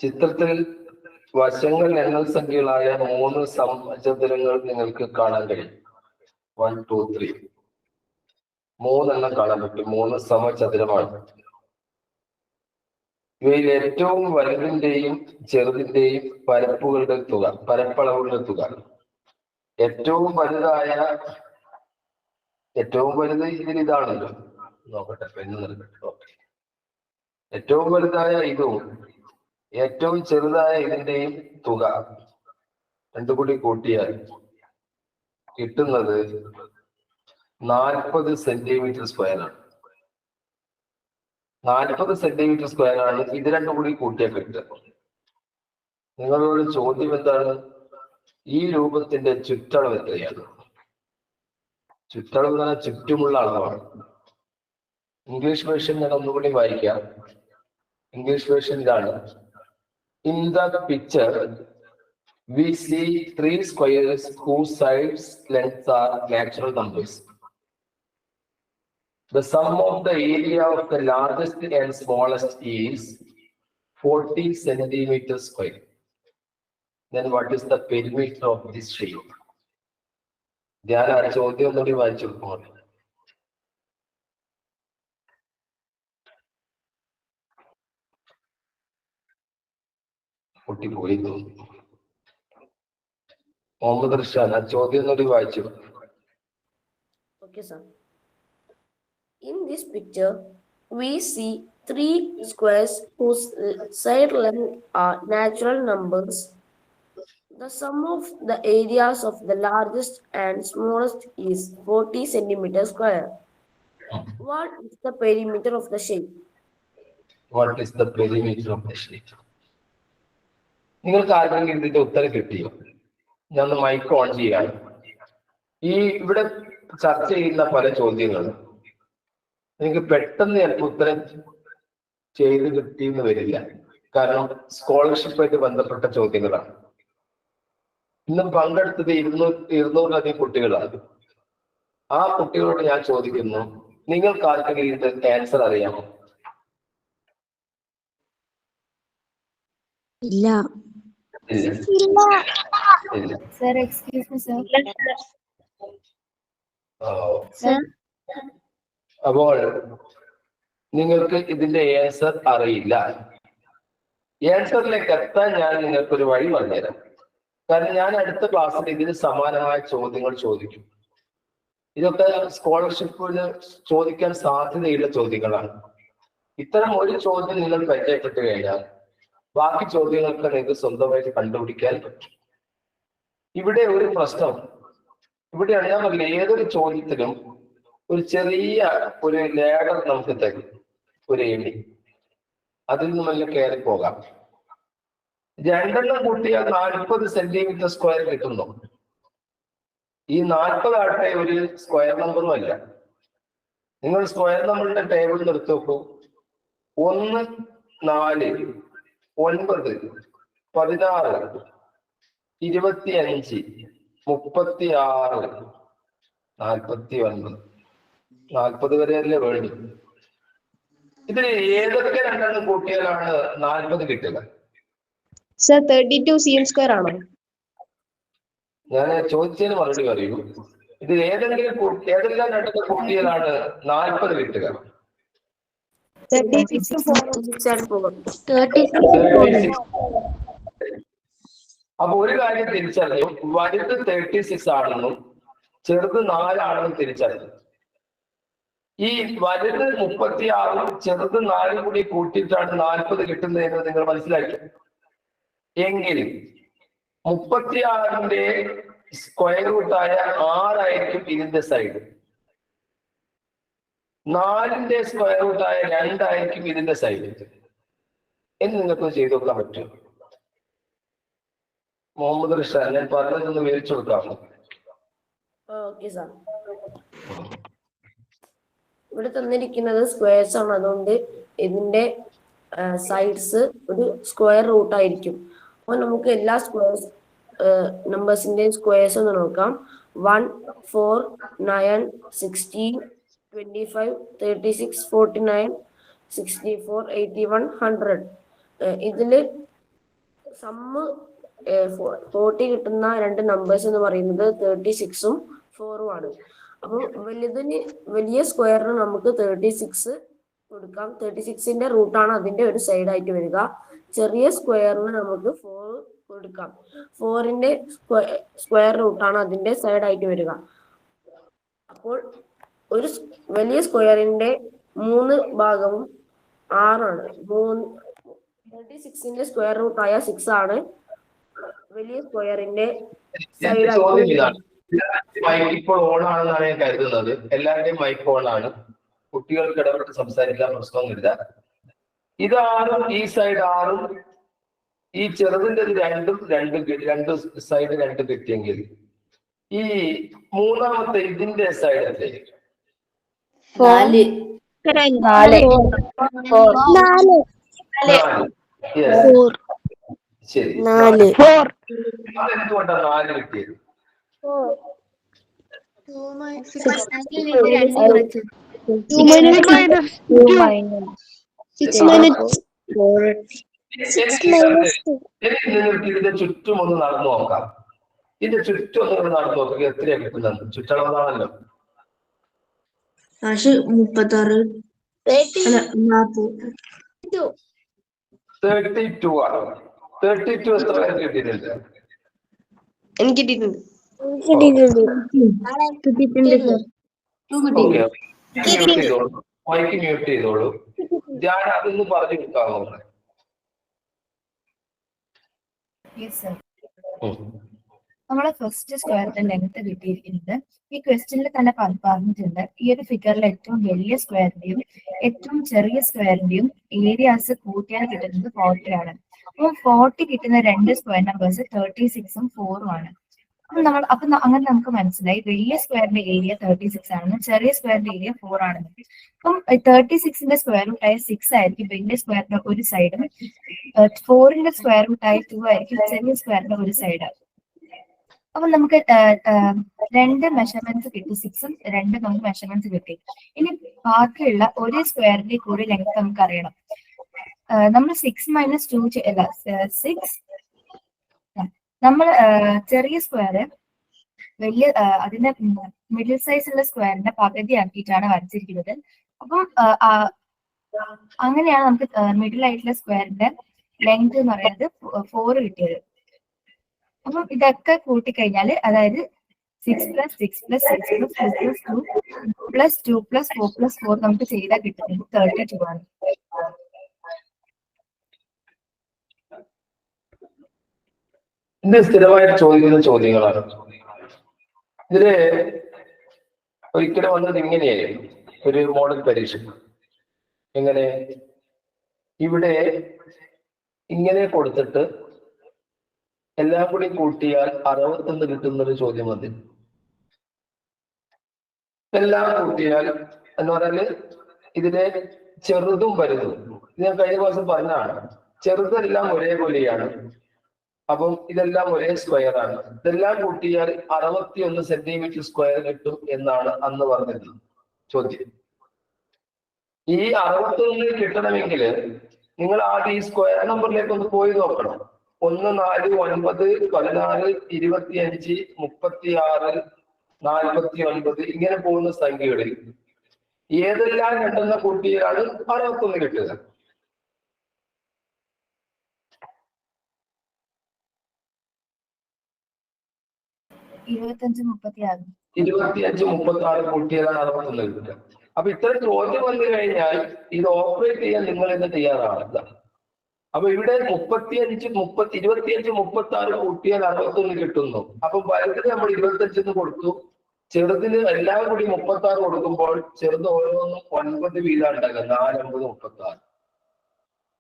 ചിത്രത്തിൽ വശങ്ങൾ എണ്ണൽ സംഖ്യകളായ 3 സമചതുരങ്ങൾ നിങ്ങൾക്ക് കാണാൻ കഴിയും. 1, 2, 3 3 കാണാൻ പറ്റും. 3 സമചതുരമാണ്. ഇവയിൽ ഏറ്റവും വലുതിന്റെയും ചെറുതിന്റെയും പരപ്പളവുകളുടെ തുക. ഏറ്റവും വലുത് ഇതിലിതാണല്ലോ. നോക്കട്ടെ, പെണ്ണ് നിർക്കട്ടെ. ഏറ്റവും വലുതായ ഇതും ഏറ്റവും ചെറുതായ ഇതിന്റെയും തുക രണ്ടു കൂടി കൂട്ടിയാൽ കിട്ടുന്നത് 40 സെന്റിമീറ്റർ സ്ക്വയറാണ്. 40 സെന്റിമീറ്റർ സ്ക്വയറാണ് ഇത് രണ്ടും കൂടി കൂട്ടിയാൽ കിട്ടുക. നിങ്ങളോട് ചോദ്യം എന്താണ്? ഈ രൂപത്തിന്റെ ചുറ്റളവ് എത്രയാണ്? ചുറ്റളവ് എന്ന് പറഞ്ഞാൽ ചുറ്റുമുള്ള അളവാണ്. ഇംഗ്ലീഷ് വേർഷൻ ഞാൻ ഒന്നുകൂടി വായിക്കാം. ഇംഗ്ലീഷ് വേർഷൻ ഇതാണ്. In the picture, we see 3 squares whose sides lengths are natural numbers. The sum of the area of the largest and smallest is 40 centimeters square. Then what is the perimeter of this shape? ഞാൻ ആ ചോദ്യം ഒന്നുകൂടി വായിച്ചു കൊടുക്കുമ്പോൾ കുട്ടി പോയി തോന്നുന്നു. മുഹമ്മദ് റിഷാൻ ആ ചോദ്യം ഒന്നുകൂടി വായിച്ചു. Okay, sir. In this picture, we see 3 squares whose side length are natural numbers. The sum of the areas of the largest and smallest is 40 centimeters square. What is the perimeter of the shape? What is the perimeter of the shape? നിങ്ങൾക്ക് ആർക്കെങ്കിലും ഇതിന്റെ ഉത്തരം കിട്ടിയോ? ഞാൻ mic on ചെയ്യാം. ഇവിടെ ചർച്ച ചെയ്യുന്ന പല ചോദ്യങ്ങളും എനിക്ക് പെട്ടെന്ന് ചിലപ്പോൾ ഉത്തരം ചെയ്ത് കിട്ടിയെന്ന് വരില്ല. കാരണം സ്കോളർഷിപ്പുമായിട്ട് ബന്ധപ്പെട്ട ചോദ്യങ്ങളാണ്. ഇന്നും പങ്കെടുത്തത് 200-200-ലധികം കുട്ടികളാണ്. ആ കുട്ടികളോട് ഞാൻ ചോദിക്കുന്നു, നിങ്ങൾക്ക് ആർക്കെങ്കിലും ഇതിന്റെ ആൻസർ അറിയാമോ? ഇല്ല. Sir, excuse me, sir. അപ്പോൾ നിങ്ങൾക്ക് ഇതിന്റെ ആൻസർ അറിയില്ല. ആൻസറിലേക്ക് എത്താൻ ഞാൻ നിങ്ങൾക്കൊരു വഴി പറഞ്ഞുതരാം. കാരണം ഞാൻ അടുത്ത ക്ലാസ്സിൽ ഇതിന് സമാനമായ ചോദ്യങ്ങൾ ചോദിക്കും. ഇതൊക്കെ സ്കോളർഷിപ്പിന് ചോദിക്കാൻ സാധ്യതയുള്ള ചോദ്യങ്ങളാണ്. ഇത്തരം ഒരു ചോദ്യം നിങ്ങൾ പരിചയപ്പെട്ട് കഴിഞ്ഞാൽ ബാക്കി ചോദ്യങ്ങൾക്ക് നിങ്ങൾക്ക് സ്വന്തമായിട്ട് കണ്ടുപിടിക്കാൻ പറ്റും. ഇവിടെ ഒരു പ്രശ്നം ഇവിടെയാണ്. ഞാൻ പറഞ്ഞില്ല, ഏതൊരു ചോദ്യത്തിലും ഒരു ചെറിയ ഒരു ലേഡർ നമുക്ക് തരും, ഒരു എണ്ണി. അതിൽ നിന്ന് കയറി പോകാം. 2 കൂട്ടിയാൽ 40 സെന്റിമീറ്റർ സ്ക്വയർ കിട്ടുന്നു. ഈ 40 ആട്ടെ ഒരു സ്ക്വയർ നമ്പറും അല്ല. നിങ്ങൾ സ്ക്വയർ നമ്പറിന്റെ ടേബിളിൽ എടുത്തു നോക്കൂ. 1, 4, 9, 16, 25, 36, 49, 40 വരെയല്ലേ വേണ്ടു. ഇതിൽ ഏതൊക്കെ 2 കൂട്ടിയാലാണ് 40 കിട്ടുക? സർ 32 cm സ്ക്വയർ ആണോ? ഞാൻ ചോദിച്ചതിന് മറുപടി പറയൂ. ഇത് ഏതെല്ലാം 2 കൂട്ടിയാലാണ് 40 കിട്ടുക? 36. അപ്പൊ ഒരു കാര്യം തിരിച്ചറിയും, വലുത് 36 ആണെന്നും ചെറുത് 4 ആണെന്നും തിരിച്ചറിയും. ഈ വലുത് 36 ചെറുത് 4 കൂടി കൂട്ടിയിട്ടാണ് 40 കിട്ടുന്നതെന്ന് നിങ്ങൾ മനസ്സിലാക്കി. എങ്കിൽ 36ന്റെ സ്ക്വയർ റൂട്ടായ 6 ആയിരിക്കും ഇതിന്റെ സൈഡ്. 4ന്റെ സ്ക്വയർ റൂട്ടായ 2 ആയിരിക്കും ഇതിന്റെ സൈഡ് എന്ന് നിങ്ങൾക്ക് ചെയ്തു നോക്കാൻ പറ്റും. മുഹമ്മദ് റിഷാൻ, ഞാൻ പറഞ്ഞതൊന്ന് വിവരിച്ചു കൊടുക്കാമോ? Okay sir. ഇവിടെ തന്നിരിക്കുന്നത് സ്ക്വയർസ് ആണ്. അതുകൊണ്ട് ഇതിന്റെ സൈഡ്സ് ഒരു സ്ക്വയർ റൂട്ട് ആയിരിക്കും. അപ്പൊ നമുക്ക് എല്ലാ സ്ക്വയർസ് നമ്പേഴ്സിന്റെ സ്ക്വയർസ് ഒന്ന് നോക്കാം. 1, 4, 9, 16, 25, 36, 49, 64, 81, 100. ഇതില് സമ്മ് 40 കിട്ടുന്ന രണ്ട് നമ്പേഴ്സ് എന്ന് പറയുന്നത് 36ഉം 4ഉം ആണ്. അപ്പം വലിയ സ്ക്വയറിന് നമുക്ക് 36 കൊടുക്കാം. 36ന്റെ റൂട്ടാണ് അതിന്റെ ഒരു സൈഡ് ആയിട്ട് വരിക. ചെറിയ സ്ക്വയറിന് നമുക്ക് 4 കൊടുക്കാം. 4ന്റെ സ്ക്വയർ റൂട്ടാണ് അതിന്റെ സൈഡ് ആയിട്ട് വരിക. അപ്പോൾ ഒരു വലിയ സ്ക്വയറിന്റെ 3 ഭാഗവും 6ആണ്. 36ന്റെ സ്ക്വയർ റൂട്ടായ 6 ആണ് വലിയ സ്ക്വയറിന്റെ സൈഡ് ആയിട്ട്. മൈക്ക് ഇപ്പോൾ ഓൺ ആണെന്നാണ് ഞാൻ കരുതുന്നത്. എല്ലാവരുടെയും മൈക്ക് ഓൺ ആണ്. കുട്ടികൾക്ക് ഇടപെട്ട് സംസാരിക്കാൻ പ്രശ്നമൊന്നുമില്ല. ഇത് 6ഉം ഈ സൈഡ് 6ഉം ഈ ചെറുതിന്റെ രണ്ട് സൈഡ് 2 കിട്ടിയെങ്കിൽ ഈ മൂന്നാമത്തെ ഇതിന്റെ സൈഡ് അല്ലേ 4. ശരി. 4 അതെന്തുകൊണ്ടാണ് 4 കിട്ടിയത്? 6 minutes. നിങ്ങൾക്ക് ഇതിന്റെ ചുറ്റും ഒന്ന് നടന്നു നോക്കാം. ഇതിന്റെ ചുറ്റും ഒന്ന് നടന്നു നോക്കുക. എത്രയാണ് കിട്ടുന്നത്? ചുറ്റളവാണല്ലോ. 36 32 ആണ്. 32 എത്ര പേർക്ക് കിട്ടിയിട്ടുണ്ട്? എനിക്ക് കിട്ടിയിട്ടുണ്ട്. മൈക്ക് മ്യൂട്ട് ചെയ്തോളൂ. ഞാൻ അതൊന്ന് പറഞ്ഞു കൊടുക്കാമോ? നമ്മളെ ഫസ്റ്റ് സ്ക്വയറിന്റെ ലെങ്ത് കിട്ടിയിരിക്കുന്നത് ഈ ക്വസ്റ്റ്യനിൽ തന്നെ പറഞ്ഞിട്ടുണ്ട്. ഈ ഒരു ഫിഗറിൽ ഏറ്റവും വലിയ സ്ക്വയറിന്റെയും ഏറ്റവും ചെറിയ സ്ക്വയറിന്റെയും ഏരിയാസ് കൂട്ടിയാൽ കിട്ടുന്നത് 40 ആണ്. അപ്പോൾ 40 കിട്ടുന്ന രണ്ട് സ്ക്വയർ നമ്പേഴ്സ് 36ഉം 4ഉം ആണ്. അങ്ങനെ നമുക്ക് മനസ്സിലായി വലിയ സ്ക്വയറിന്റെ ഏരിയ 36 ആണെന്ന്, ചെറിയ സ്ക്വയറിന്റെ ഏരിയ 4 ആണെന്ന്. അപ്പം 36ന്റെ സ്ക്വയർ റൂട്ടായ 6 ആയിരിക്കും വലിയ സ്ക്വയറിന്റെ ഒരു സൈഡും, 4ന്റെ സ്ക്വയർ റൂട്ടായ 2 ആയിരിക്കും ചെറിയ സ്ക്വയറിന്റെ ഒരു സൈഡ്. അപ്പൊ നമുക്ക് രണ്ട് മെഷർമെന്റ്സ് കിട്ടി. 6ഉം 2ഉം നമുക്ക് മെഷർമെന്റ്സ് കിട്ടി. ഇനി ബാക്കിയുള്ള ഒരു സ്ക്വയറിന്റെ കൂടി ലെങ്ത് നമുക്ക് അറിയണം. നമ്മൾ 6 - 2 അല്ല 6 നമ്മൾ ചെറിയ സ്ക്വയർ വലിയ അതിന്റെ മിഡിൽ സൈസുള്ള സ്ക്വയറിന്റെ പകുതി ആക്കിയിട്ടാണ് വരച്ചിരിക്കുന്നത്. അപ്പം അങ്ങനെയാണ് നമുക്ക് മിഡിൽ ആയിട്ടുള്ള സ്ക്വയറിന്റെ ലെങ്ത് എന്ന് പറയുന്നത് 4 കിട്ടിയത്. അപ്പം ഇതൊക്കെ കൂട്ടിക്കഴിഞ്ഞാൽ അതായത് 6 + 6 + 6 + 2 + 2 + 4 + 4 നമുക്ക് ചെയ്താൽ കിട്ടുന്നത് 32 ആണ്. ഇത് സ്ഥിരമായിട്ട് ചോദിക്കുന്ന ചോദ്യങ്ങളാണ്. ഇതില് ഒരിക്കലും വന്നത് ഇങ്ങനെയായിരുന്നു ഒരു മോഡൽ പരീക്ഷ. എങ്ങനെ? ഇവിടെ ഇങ്ങനെ കൊടുത്തിട്ട് എല്ലാം കൂടി കൂട്ടിയാൽ 61 കിട്ടുന്നൊരു ചോദ്യം വന്നു. എല്ലാം കൂട്ടിയാൽ എന്ന് പറഞ്ഞാല് ഇതിലെ ചെറുതും വലുതും ഞാൻ കഴിഞ്ഞ ദിവസം പറഞ്ഞതാണ്. ചെറുതെല്ലാം ഒരേപോലെയാണ്. അപ്പം ഇതെല്ലാം ഒരേ സ്ക്വയർ ആണ്. ഇതെല്ലാം കൂട്ടിയാൽ 61 സെന്റിമീറ്റർ സ്ക്വയർ കിട്ടും എന്നാണ് അന്ന് പറഞ്ഞിരുന്നത് ചോദ്യം. ഈ 61 കിട്ടണമെങ്കിൽ നിങ്ങൾ ആദ്യം ഈ സ്ക്വയർ നമ്പറിലേക്ക് ഒന്ന് പോയി നോക്കണം. 1, 4, 9, 14, 25, 36, 49 ഇങ്ങനെ പോകുന്ന സംഖ്യകളിൽ ഏതെല്ലാം രണ്ടെണ്ണ കൂട്ടിയാണ് 61 കിട്ടുക? 25, 36. 25, 36 കൂട്ടിയതാണ് 61 കിട്ടുക. അപ്പൊ ഇത്ര ചോദ്യം വന്നു കഴിഞ്ഞാൽ ഇത് ഓപ്പറേറ്റ് ചെയ്യാൻ നിങ്ങൾ ഇന്ന് തയ്യാറാണില്ല. അപ്പൊ ഇവിടെ 25, 36 കൂട്ടിയാൽ 61 കിട്ടുന്നു. അപ്പൊ വലുതിന് നമ്മൾ 25 കൊടുത്തു, ചെറുതിന് എല്ലാം കൂടി 36 കൊടുക്കുമ്പോൾ ചെറുത് ഓരോന്നും 9 വീതം ഉണ്ടാകുക. 4, 9, 36.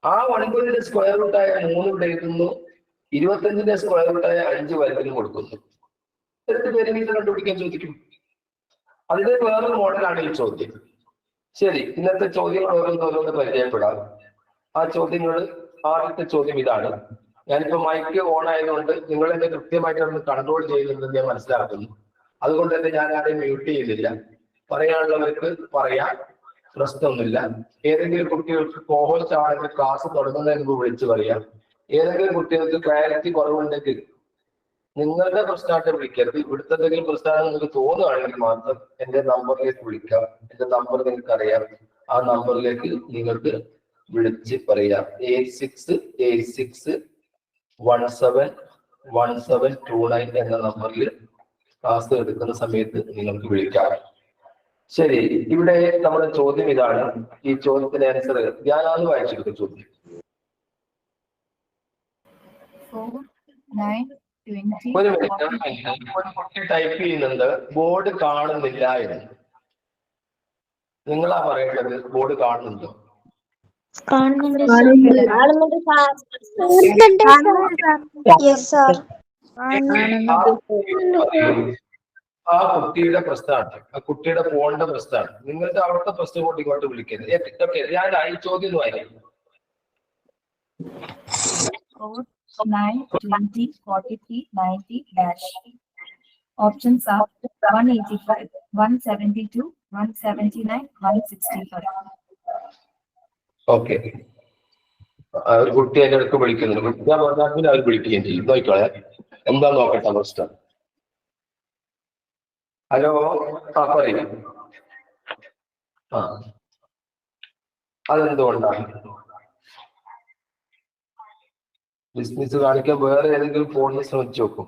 ആ 9ന്റെ സ്ക്വയർ റൂട്ടായ 3 ഇവിടെ എഴുതുന്നു, 25ന്റെ സ്ക്വയർ റൂട്ടായ 5 വലുതിനും കൊടുക്കുന്നു. എത്ര പേര് വീതം കണ്ടുപിടിക്കാൻ ചോദിക്കും? അതിന്റെ വേറൊരു മോഡലാണ് ഈ ചോദ്യം. ശരി, ഇന്നത്തെ ചോദ്യങ്ങൾ ഓരോന്ന് പരിചയപ്പെടാം. ആ ചോദ്യങ്ങൾ, ആദ്യത്തെ ചോദ്യം ഇതാണ്. ഞാനിപ്പോ മൈക്ക് ഓൺ ആയതുകൊണ്ട് നിങ്ങൾ എന്നെ കൃത്യമായിട്ട് ഒന്ന് കൺട്രോൾ ചെയ്യുന്നുണ്ടെന്ന് ഞാൻ മനസ്സിലാക്കുന്നു. അതുകൊണ്ട് തന്നെ ഞാൻ ആരെയും മ്യൂട്ട് ചെയ്യുന്നില്ല. പറയാനുള്ളവർക്ക് പറയാം, പ്രശ്നമൊന്നുമില്ല. ഏതെങ്കിലും കുട്ടികൾക്ക് കോഹോസ്റ്റ് ആണെങ്കിൽ ക്ലാസ് തുടങ്ങുന്നതിന് മുമ്പ് വിളിച്ചു പറയാം. ഏതെങ്കിലും കുട്ടികൾക്ക് ക്ലാരിറ്റി കുറവുണ്ടെങ്കിൽ നിങ്ങളുടെ പ്രശ്നമായിട്ട് വിളിക്കരുത്. ഇവിടുത്തെ എന്തെങ്കിലും പ്രശ്നം നിങ്ങൾക്ക് തോന്നുകയാണെങ്കിൽ മാത്രം എന്റെ നമ്പറിലേക്ക് വിളിക്കാം. എന്റെ നമ്പർ നിങ്ങൾക്ക് അറിയാം. ആ നമ്പറിലേക്ക് നിങ്ങൾക്ക് വിളിച്ച് പറയാം. 8686171729 എന്ന നമ്പറിൽ ക്ലാസ് എടുക്കുന്ന സമയത്ത് നിങ്ങൾക്ക് വിളിക്കാം. ശരി, ഇവിടെ നമ്മുടെ ചോദ്യം ഇതാണ്. ഈ ചോദ്യത്തിന്റെ ആൻസർ ഞാനാണ് വായിച്ചെടുത്ത ചോദ്യം. 4, 9, 20. ഒരു മിനിറ്റ്, ഒരു കുട്ടി ടൈപ്പ് ചെയ്യുന്നുണ്ട് ബോർഡ് കാണുന്നില്ല എന്ന്. നിങ്ങളാ പറയേണ്ടത് ബോർഡ് കാണുന്നുണ്ടോ? ആ കുട്ടിയുടെ പ്രശ്നമാണ്, ആ കുട്ടിയുടെ ഫോണിന്റെ പ്രശ്നമാണ്. നിങ്ങളുടെ അവിടുത്തെ പ്രശ്നം കൊണ്ട് ഇങ്ങോട്ട് വിളിക്കരുത്. ഓക്കെ, ഞാൻ ഈ ചോദ്യം വായിക്കാം. 4, 9, 20, 43, 90 dash. Options are 185, 172, 179, 165. ഓക്കെ, ഒരു കുട്ടി അതിന്റെ അടുത്ത് വിളിക്കുന്നുണ്ട്. ഞാൻ പറഞ്ഞാൽ അവർ വിളിക്കുകയും ചെയ്യും. നോക്കിക്കോളെ എന്താ നോക്കട്ടെ പ്രശ്നം. ഹലോ, ആ പറയൂ. ആ, അതെന്തുകൊണ്ടാണ് ഡിസ്മിസ് കാണിക്കാൻ? വേറെ ഏതെങ്കിലും ഫോണിൽ ശ്രമിച്ചു നോക്കും.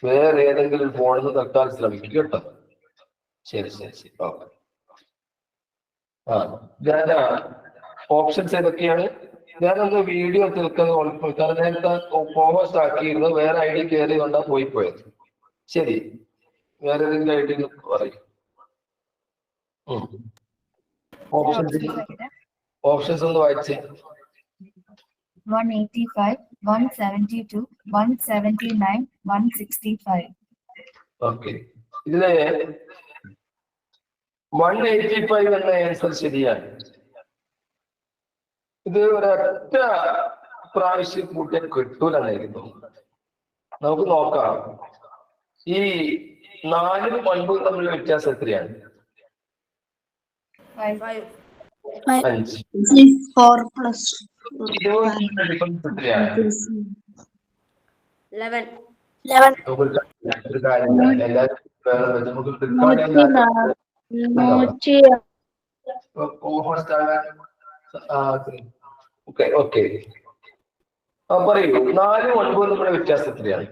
വേറെ ഏതെങ്കിലും ഫോണിൽ തൽക്കാലം ശ്രമിക്കും കേട്ടോ. ശരി ശരി ശരി, ഓക്കെ. ആ, ഞാൻ ഓപ്ഷൻസ് ഏതൊക്കെയാണ്? ഞാനൊന്ന് വീഡിയോ തീർക്കുന്നത് കാരണം നേരത്തെ ഫോമോസ് ആക്കിയിരുന്നു. വേറെ ഐ ഡി കയറി കൊണ്ടാ പോയത്. ശരി, വേറെ ഏതെങ്കിലും ഐ ഡി പറയും. ഓപ്ഷൻസ് ഒന്ന് വായിച്ചേ. 185, 172, 179, 165. ഓക്കെ, ഇതിലെ 185 എന്ന ആൻസർ ശരിയാണ്. ഇത് ഒരൊറ്റ പ്രാവശ്യം കൂട്ടിയാൽ കിട്ടൂലെന്നായിരുന്നു. നമുക്ക് നോക്കാം. ഈ 4 9 തമ്മിലുള്ള വ്യത്യാസം എത്രയാണ്? 5. 5. 4 plus 20 ഡിഫറൻസ് എത്രയാണ്? 11. ഒരു കാര്യം എല്ലാവരും നമുക്ക് ഓക്കെ ഓക്കെ, പറയൂ. 4 9 തമ്മിലുള്ള വ്യത്യാസം എത്രയാണ്?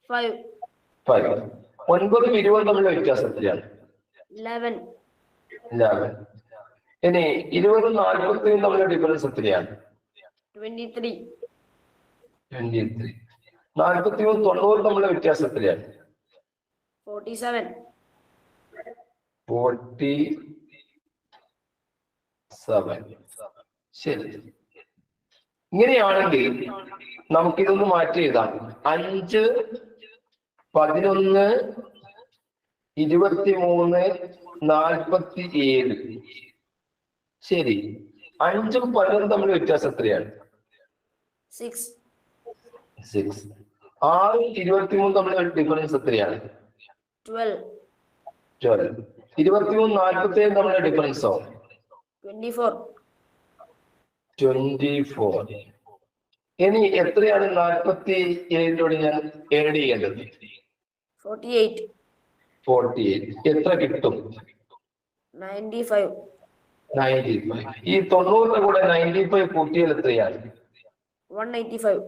5. 5. 9 20 തമ്മിലുള്ള വ്യത്യാസം എത്രയാണ്? 11. 11. ഇനി 20 40 തമ്മിലുള്ള ഡിഫറൻസ് എത്രയാണ്? 23. 23. 43 90 തമ്മിലുള്ള വ്യത്യാസം എത്രയാണ്? 47. 47. ശരി, ഇങ്ങനെയാണെങ്കിൽ നമുക്കിതൊന്ന് മാറ്റി എഴുതാം. 5, 11, 23, 47. ശരി, 5ഉം 10ഉം തമ്മിൽ വ്യത്യാസം എത്രയാണ്? 6. 6. 6ഉം 23 തമ്മിലുള്ള ഡിഫറൻസ് എത്രയാണ്? 12. 12. 23 47 തമ്മിലുള്ള ഡിഫറൻസോ? 24. 24. ഇനി എത്രയാണ് 47 ഞാൻ ആഡ് ചെയ്യേണ്ടത്? 48. 48. എത്ര കിട്ടും? 95. 95. ഈ 90ന്റെ കൂടെ 95 കൂട്ടിയാൽ എത്രയാണ്? 185.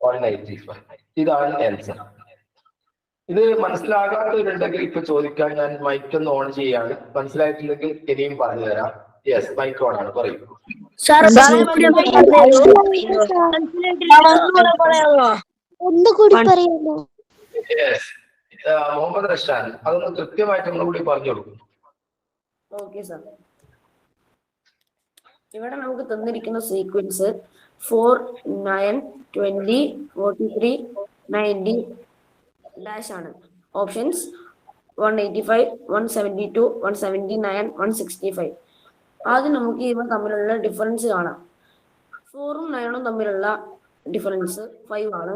185. ഇതാണ് ആൻസർ. ഇത് മനസ്സിലാകാത്തവരുണ്ടെങ്കിൽ ഇപ്പൊ ചോദിക്കാൻ ഞാൻ മൈക്ക് ഒന്ന് ഓൺ ചെയ്യാണ്. മനസ്സിലായിട്ടില്ലെങ്കിൽ ഇനിയും പറഞ്ഞു തരാം. യെസ്, മൈക്ക് ഓൺ ആണ്, പറയൂ. ഒന്നുകൂടി പറയാമോ? യെസ്, മുഹമ്മദ് റഷാൻ, അതൊന്ന് കൃത്യമായിട്ട് ഒന്നുകൂടി പറഞ്ഞു കൊടുക്കും. Okay sir. ഇവിടെ നമുക്ക് തന്നിരിക്കുന്ന സീക്വൻസ് 4, 9, 20, 43, 90 ഡാഷ് ആണ്. ഓപ്ഷൻസ് 185, 172, 179, 165. ആദ്യം നമുക്ക് ഇവ തമ്മിലുള്ള ഡിഫറൻസ് കാണാം. 4ഉം 9ഉം തമ്മിലുള്ള ഡിഫറൻസ് 5 ആണ്.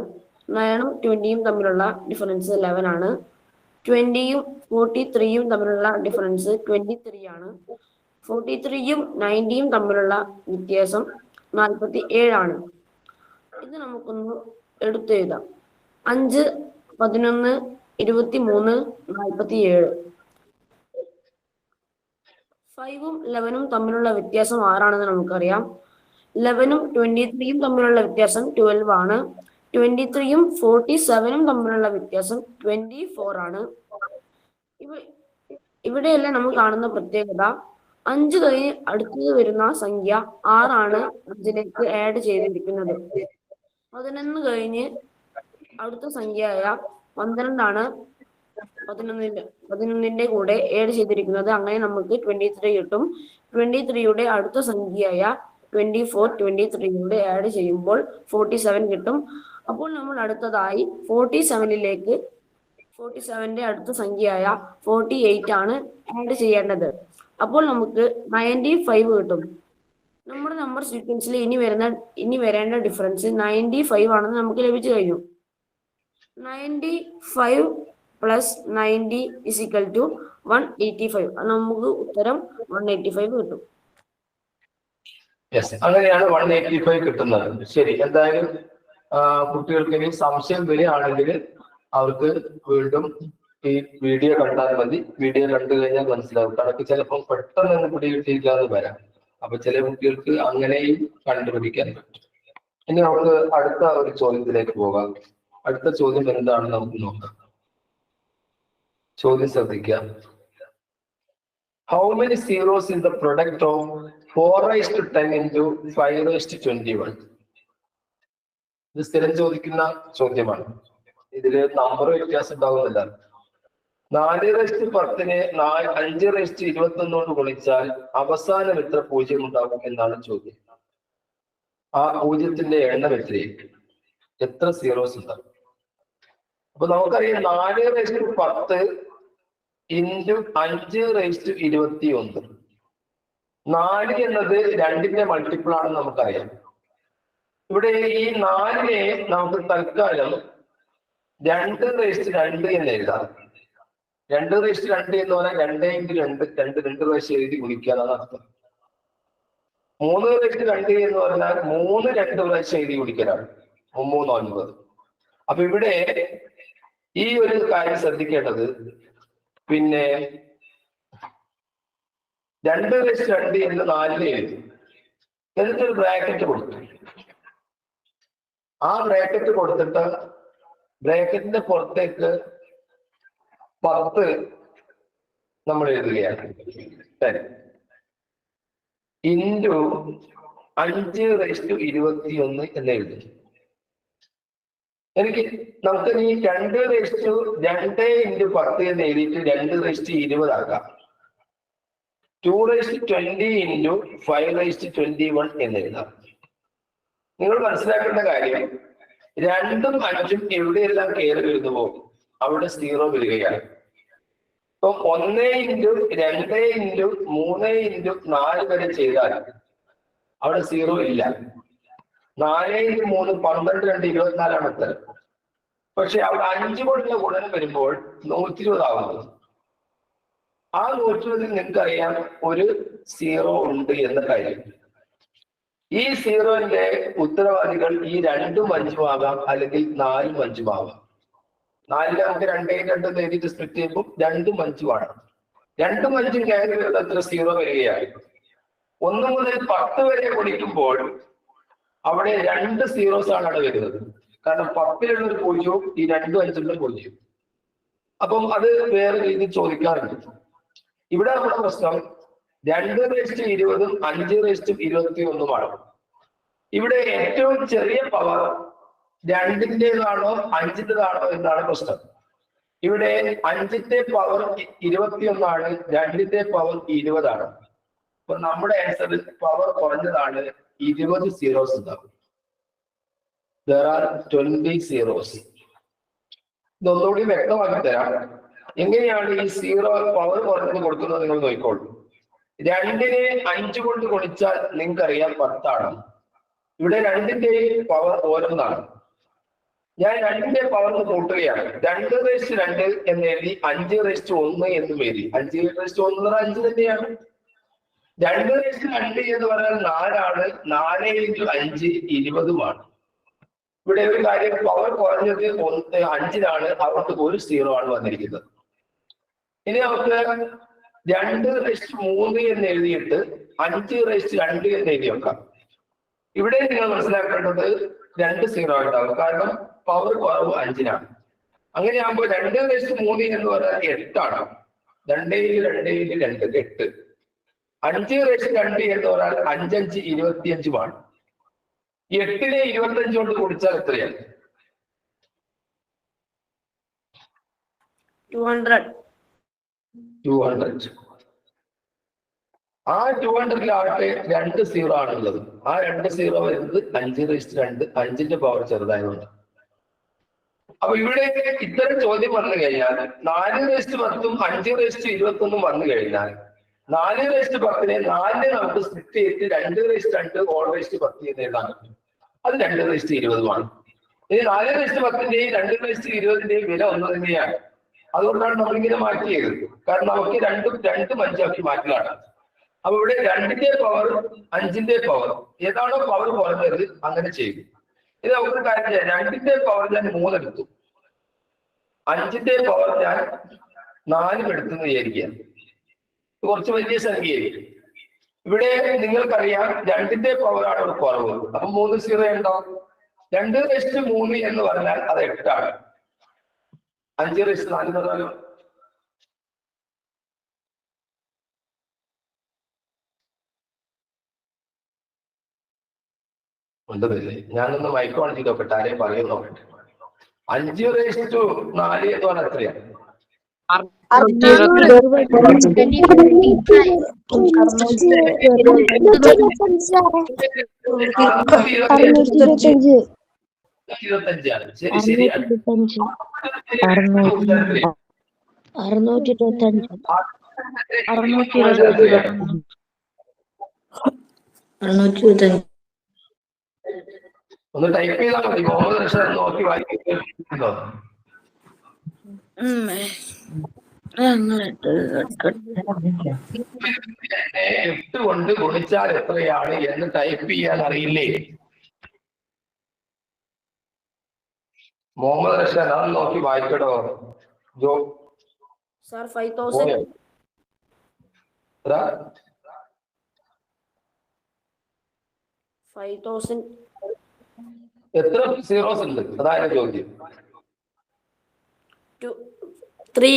9ഉം 20യും തമ്മിലുള്ള ഡിഫറൻസ് 11 ആണ്. 20യും 43യും തമ്മിലുള്ള ഡിഫറൻസ് 23 ആണ്. 43യും 90യും തമ്മിലുള്ള വ്യത്യാസം 47 ഇത് നമുക്കൊന്ന് എടുത്തെഴുതാം. 5, 11, 23, 47. 5ഉം 11ഉം തമ്മിലുള്ള വ്യത്യാസം 6 ആണെന്ന് നമുക്കറിയാം. 11ഉം 23യും തമ്മിലുള്ള വ്യത്യാസം 12 ആണ്. 23യും 47ഉം തമ്മിലുള്ള വ്യത്യാസം 24 ആണ്. ഇവിടെയെല്ലാം നമ്മൾ കാണുന്ന പ്രത്യേകത 5 കഴിഞ്ഞ് അടുത്തത് വരുന്ന സംഖ്യ 6 ആണ് 5ലേക്ക് ആഡ് ചെയ്തിരിക്കുന്നത്. 11 കഴിഞ്ഞ് അടുത്ത സംഖ്യയായ 12 ആണ് 11ന്റെ കൂടെ ആഡ് ചെയ്തിരിക്കുന്നത്. അങ്ങനെ നമുക്ക് 23 കിട്ടും. 23യുടെ അടുത്ത സംഖ്യയായ 24 23യുടെ ആഡ് ചെയ്യുമ്പോൾ 47 കിട്ടും. അപ്പോൾ നമ്മൾ അടുത്തതായി 47ന്റെ അടുത്ത സംഖ്യയായ 48 ആണ് ആഡ് ചെയ്യേണ്ടത്. അപ്പോൾ നമുക്ക് 95 കിട്ടും. നമ്മുടെ നമ്പർ സീക്വൻസിൽ ഇനി വരേണ്ട ഡിഫറൻസ് 95 ആണെന്ന് നമുക്ക് ലഭിച്ചു കഴിഞ്ഞു. 95 പ്ലസ് 90 = 185. നമുക്ക് ഉത്തരം 185 കിട്ടും. അങ്ങനെയാണ് 185 കിട്ടുന്നത്. ശരി, എന്തായാലും കുട്ടികൾക്ക് ഇനി സംശയം വരികയാണെങ്കിൽ അവർക്ക് വീണ്ടും ഈ വീഡിയോ കണ്ടാൽ മതി. വീഡിയോ കണ്ടു കഴിഞ്ഞാൽ മനസ്സിലാവും. കണക്ക് ചിലപ്പോൾ പെട്ടെന്ന് പിടികിട്ടിയില്ലാതെ വരാം. അപ്പൊ ചില കുട്ടികൾക്ക് അങ്ങനെയും കണ്ടുപിടിക്കാൻ പറ്റും. ഇനി നമുക്ക് അടുത്ത ഒരു ചോദ്യത്തിലേക്ക് പോകാം. അടുത്ത ചോദ്യം എന്താണെന്ന് നമുക്ക് നോക്കാം. ചോദ്യം ശ്രദ്ധിക്കാം. How many zeros in the product of 4⁻10 into 5⁻21? ഇത് സ്ഥിരം ചോദിക്കുന്ന ചോദ്യമാണ്. ഇതില് നമ്പർ വ്യത്യാസം ഉണ്ടാകുന്നില്ല. 4⁻10നെ 5⁻21 കൊണ്ട് ഗുണിച്ചാൽ അവസാനം എത്ര പൂജ്യം ഉണ്ടാകും എന്നാണ് ചോദ്യം. ആ പൂജ്യത്തിന്റെ എണ്ണം എത്ര സീറോസ് ഉണ്ടാകും? അപ്പൊ നമുക്കറിയാം 4⁻10 into 5⁻21. 4 എന്നത് 2ന്റെ മൾട്ടിപ്പിൾ ആണെന്ന് നമുക്കറിയാം. ഇവിടെ ഈ 4നെ നമുക്ക് തൽക്കാലം 2⁻2 എന്ന് എഴുതാം. 2⁻2 എന്ന് പറഞ്ഞാൽ 2 × 2 2 പ്രാവശ്യം എഴുതി ഗുണിക്കാനാണ് അർത്ഥം. 3⁻2 എന്ന് പറഞ്ഞാൽ 3 2 പ്രാവശ്യം എഴുതി ഗുണിക്കലാണ്. 3 9. അപ്പൊ ഇവിടെ ഈ ഒരു കാര്യം ശ്രദ്ധിക്കേണ്ടത്, പിന്നെ 2⁻2 എന്ന് 4 എഴുതി, എന്നിട്ടൊരു ബ്രാക്കറ്റ് കൊടുത്തു. ആ ബ്രാക്കറ്റ് കൊടുത്തിട്ട് ബ്രാക്കറ്റിന്റെ പുറത്തേക്ക് 10 നമ്മൾ എഴുതുകയാണ്. 10 into 5⁻21 എന്ന് എഴുതി. നമുക്ക് ഈ 2⁻2 × 10 എന്ന് എഴുതിയിട്ട് 2⁻20 ആക്കാം. 2⁻20 into 5⁻21 എന്ന് എഴുതാം. നിങ്ങൾ മനസ്സിലാക്കേണ്ട കാര്യം, 2ഉം 5ഉം എവിടെയെല്ലാം കയറി വരുന്നുവോ അവിടെ 0 വരികയാണ്. ഇപ്പൊ 1 × 2 × 3 × 4 വരെ ചെയ്താൽ അവിടെ 0 ഇല്ല. 4 × 3 12 2 24 ആണ് ഉത്തരം. പക്ഷെ അവിടെ 5 കൊണ്ടുള്ള ഗുണനം വരുമ്പോൾ 120 ആവുന്നു. ആ 120 നിങ്ങൾക്കറിയാം ഒരു 0 ഉണ്ട് എന്ന കാര്യം. ഈ 0ന്റെ ഉത്തരവാദികൾ ഈ 2ഉം 5ഉം ആകാം, അല്ലെങ്കിൽ 4ഉം 5ഉം ആകാം. 4ലെ നമുക്ക് 2 × 2 എഴുതിയിട്ട് സ്പ്ലിറ്റ് ചെയ്യുമ്പോൾ 2ഉം 5ഉം ആണ്. 2ഉം 5ഉം കയറി എത്ര 0 വരികയായി. 1 മുതൽ 10 വരെ ഗുണിക്കുമ്പോൾ അവിടെ 2 സീറോസ് ആണ് അവിടെ വരുന്നത്. കാരണം 10ലുള്ള ഒരു 0വും ഈ 2ഉം 5ഉള്ള 0. അപ്പം അത് വേറെ രീതിയിൽ ചോദിക്കാറുണ്ട്. ഇവിടെ നമ്മുടെ പ്രശ്നം 2⁻20ഉം 5⁻21 ഇവിടെ ഏറ്റവും ചെറിയ പവർ 2ന്റേതാണോ 5ന്റേതാണോ എന്നാണ് പ്രശ്നം. ഇവിടെ 5ന്റെ പവർ 21 ആണ്, 2ന്റെ പവർ 20 ആണ്. അപ്പൊ നമ്മുടെ ആൻസറിൽ പവർ കുറഞ്ഞതാണ്, 20 സീറോസ് ഉണ്ടാവും. There are 20 zeros. ഇതൊന്നുകൂടി വ്യക്തമാക്കി തരാം. എങ്ങനെയാണ് ഈ 0 പവർ കുറഞ്ഞത് കൊടുക്കുന്നത് നിങ്ങൾ നോക്കിക്കോളൂ. 2നെ 5 കൊണ്ട് ഗുണിച്ചാൽ നിങ്ങൾക്കറിയാം 10 ആണ്. ഇവിടെ 2ന്റെ പവർ 1 ഞാൻ 2ന്റെ പവർ കൂട്ടുകയാണ്. 2⁻2 എന്ന് എഴുതി 5⁻1 എന്നും എഴുതി. 5⁻1 5 തന്നെയാണ്. 2/2 എന്ന് പറഞ്ഞാൽ 4 4 × 5 20 ഇവിടെ ഒരു കാര്യം, പവർ കുറഞ്ഞത് 5 അതുകൊണ്ട് ഒരു 0 ആണ് വന്നിരിക്കുന്നത്. ഇനി നമുക്ക് 2/3 എന്ന് എഴുതിയിട്ട് 5/2 എന്ന് എഴുതി വെക്കാം. ഇവിടെ നിങ്ങൾ മനസ്സിലാക്കേണ്ടത് 2 0 ഉണ്ടാകും, കാരണം പവർ കുറവ് 5 അങ്ങനെയാകുമ്പോൾ 2/3 എന്ന് പറഞ്ഞാൽ 8 2 × 2 × 2 8. 5/2 എന്ന് പറഞ്ഞാൽ 5 5 25 8നെ 25 കൊണ്ട് കുടിച്ചാൽ എത്രയാണ്? 200. ആ 200-ലാകട്ടെ 2 0 ആണുള്ളത്. ആ 2 0 വരുന്നത് 5/2, 5ന്റെ പവർ ചെറുതായതുകൊണ്ട്. അപ്പൊ ഇവിടെ ഇത്തരം ചോദ്യം വന്നു കഴിഞ്ഞാൽ 4/10 5/21 വന്നു കഴിഞ്ഞാൽ 4/10നെ 4 നമുക്ക് സ്പ്ലിറ്റ് ചെയ്തിട്ട് 2/2 (10) എന്ന് എഴുതാൻ പറ്റും. അത് 2/20 ഇനി 4/10ന്റെയും 2/20ന്റെയും വില ഒന്ന് തന്നെയാണ്. അതുകൊണ്ടാണ് നമ്മളിങ്ങനെ മാറ്റിയത്. കാരണം നമുക്ക് രണ്ടും 5 മാറ്റലാണ്. അപ്പൊ ഇവിടെ 2ന്റെ പവർ 5ന്റെ പവർ ഏതാണോ പവർ കുറഞ്ഞത് അങ്ങനെ ചെയ്തു. ഇത് നമുക്ക് കാര്യം ചെയ്യാം. 2ന്റെ പവർ ഞാൻ 3 എടുത്തു, 5ന്റെ പവർ ഞാൻ 4 എടുത്തെന്ന് വിചാരിക്കുക. കുറച്ച് വലിയ സംഖ്യയായിരിക്കും. ഇവിടെ നിങ്ങൾക്കറിയാം 2ന്റെ പവറാണ് ഇവിടെ കുറവ്. അപ്പൊ 3 0 ഉണ്ടാവും. 2/3 എന്ന് പറഞ്ഞാൽ അത് 8 5/4 എന്ന് പറഞ്ഞാലോ ഉണ്ടതല്ലേ? ഞാനൊന്ന് മൈക്ക് ഓൺ ചെയ്ത് നോക്കട്ടെ, ആരെയും പറയുന്നു. 5/4 എന്ന് പറഞ്ഞാൽ എത്രയാണ്? 625. ശരി, ശരിയാണ്. 625. ഒന്ന് ടൈപ്പ് ചെയ്താൽ മതി. മുഹമ്മദ് റഷീദ് നോക്കി വായിക്കുന്നു. 8 കൊണ്ട് ഗുണിച്ചാൽ എത്രയാണ് എന്ന് ടൈപ്പ് ചെയ്യാൻ അറിയില്ലേ? മുഹമ്മദ് റഷീദ് അത് നോക്കി വായിക്കടോ. ജോ Sir, 5,000. എത്ര? 5,000. എത്ര സീറോസ് ഉണ്ട്? അതായത് ചോദ്യം. 3.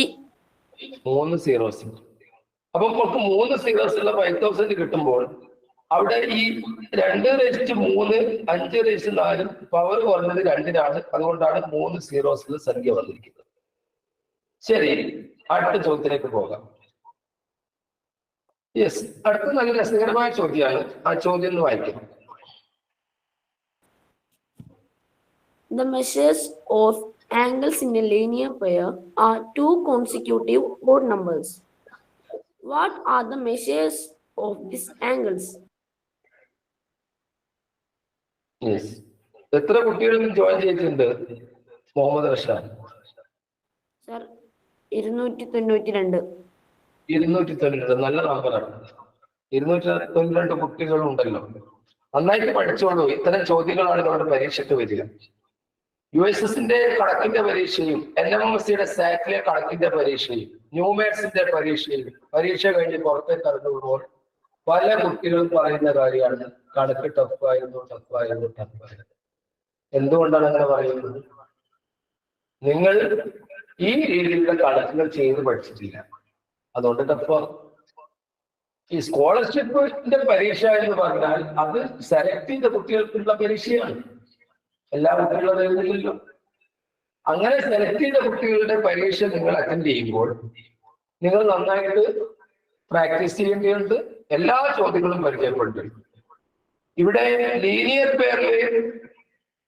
3 സീറോസ്. അപ്പൊ നമുക്ക് 3 സീറോസ് ഉള്ള 5,000 കിട്ടുമ്പോൾ അവിടെ ഈ 2/3 5/4 പവർ കുറഞ്ഞത് 2 അതുകൊണ്ടാണ് 3 സീറോസിൽ സംഖ്യ വന്നിരിക്കുന്നത്. ശരി, അടുത്ത ചോദ്യത്തിലേക്ക് പോകാം. യെസ്, അടുത്ത നല്ല രസകരമായ ചോദ്യമാണ്. ആ ചോദ്യം ഒന്ന് വായിക്കാം. The measures of angles in a linear pair are 2 consecutive odd numbers. What are the measures of these angles? Yes, എത്ര കുട്ടികൾ ജോയിൻ ചെയ്തിട്ടുണ്ട്? മുഹമ്മദ് റഷാദ്. Sir, 292. 292 നല്ല നമ്പറാണ്. 292 കുട്ടികളുണ്ടല്ലോ. നന്നായിട്ട് പഠിച്ചോളൂ. ഇത്തരം ചോദ്യങ്ങളാണ് നമ്മുടെ പരീക്ഷയ്ക്ക് വരിക. USSന്റെ കണക്കിന്റെ പരീക്ഷയും NMMSയുടെ സാറ്റിലെ കണക്കിന്റെ പരീക്ഷയും ന്യൂമാത്സിന്റെ പരീക്ഷയും പരീക്ഷ കഴിഞ്ഞ് പുറത്തേക്ക് ഇറങ്ങുമ്പോൾ പല കുട്ടികളും പറയുന്ന കാര്യമാണ് കണക്ക് ടഫായിരുന്നു. എന്തുകൊണ്ടാണ് അങ്ങനെ പറയുന്നത്? നിങ്ങൾ ഈ രീതിയിലുള്ള കണക്കുകൾ ചെയ്ത് പഠിച്ചിട്ടില്ല, അതുകൊണ്ട് ടഫാണ്. ഈ സ്കോളർഷിപ്പിന്റെ പരീക്ഷ എന്ന് പറഞ്ഞാൽ അത് സെലക്ട് ചെയ്ത കുട്ടികൾക്കുള്ള പരീക്ഷയാണ്. എല്ലാ കുട്ടികളും എഴുതുന്നില്ലല്ലോ. അങ്ങനെ സെലക്ട് ചെയ്ത കുട്ടികളുടെ പരീക്ഷ നിങ്ങൾ അറ്റൻഡ് ചെയ്യുമ്പോൾ നിങ്ങൾ നന്നായിട്ട് പ്രാക്ടീസ് ചെയ്യേണ്ടതുണ്ട്. എല്ലാ ചോദ്യങ്ങളും പരിചയപ്പെട്ടിട്ടുണ്ട്. ഇവിടെ ലീനിയർ പെയറിൽ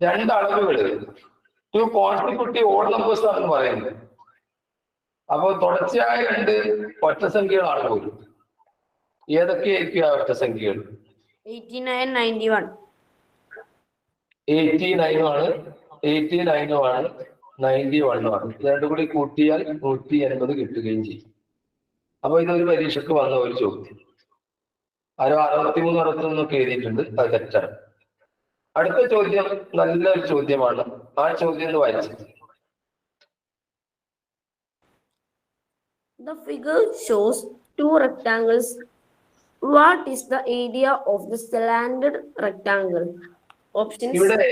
2 അളവുകൾ 2 കോൺസിക്യൂട്ടീവ് ഓഡ് നമ്പേഴ്സ് ആണെന്ന് പറയുന്നത്. അപ്പോൾ തുടർച്ചയായ 2 ഒറ്റസംഖ്യകളാണ് പോലും. ഏതൊക്കെയായിരിക്കും ആ ഒറ്റസംഖ്യകൾ? 89, 91. 89 ആണ്, 91 ആണ്. രണ്ടും കൂടി കൂട്ടിയാൽ 180 കിട്ടുകയും ചെയ്യും. അപ്പൊ ഇതൊരു പരീക്ഷയ്ക്ക് വന്ന ഒരു ചോദ്യം. ആരോ 63 63 എഴുതിയിട്ടുണ്ട്, അത് തെറ്റാണ്. അടുത്ത ചോദ്യം നല്ലൊരു ചോദ്യമാണ്. ആ ചോദ്യം ഒന്ന് വായിച്ചു. The figure shows two rectangles. What is the area of the slanted rectangle? Options. ഇവിടെ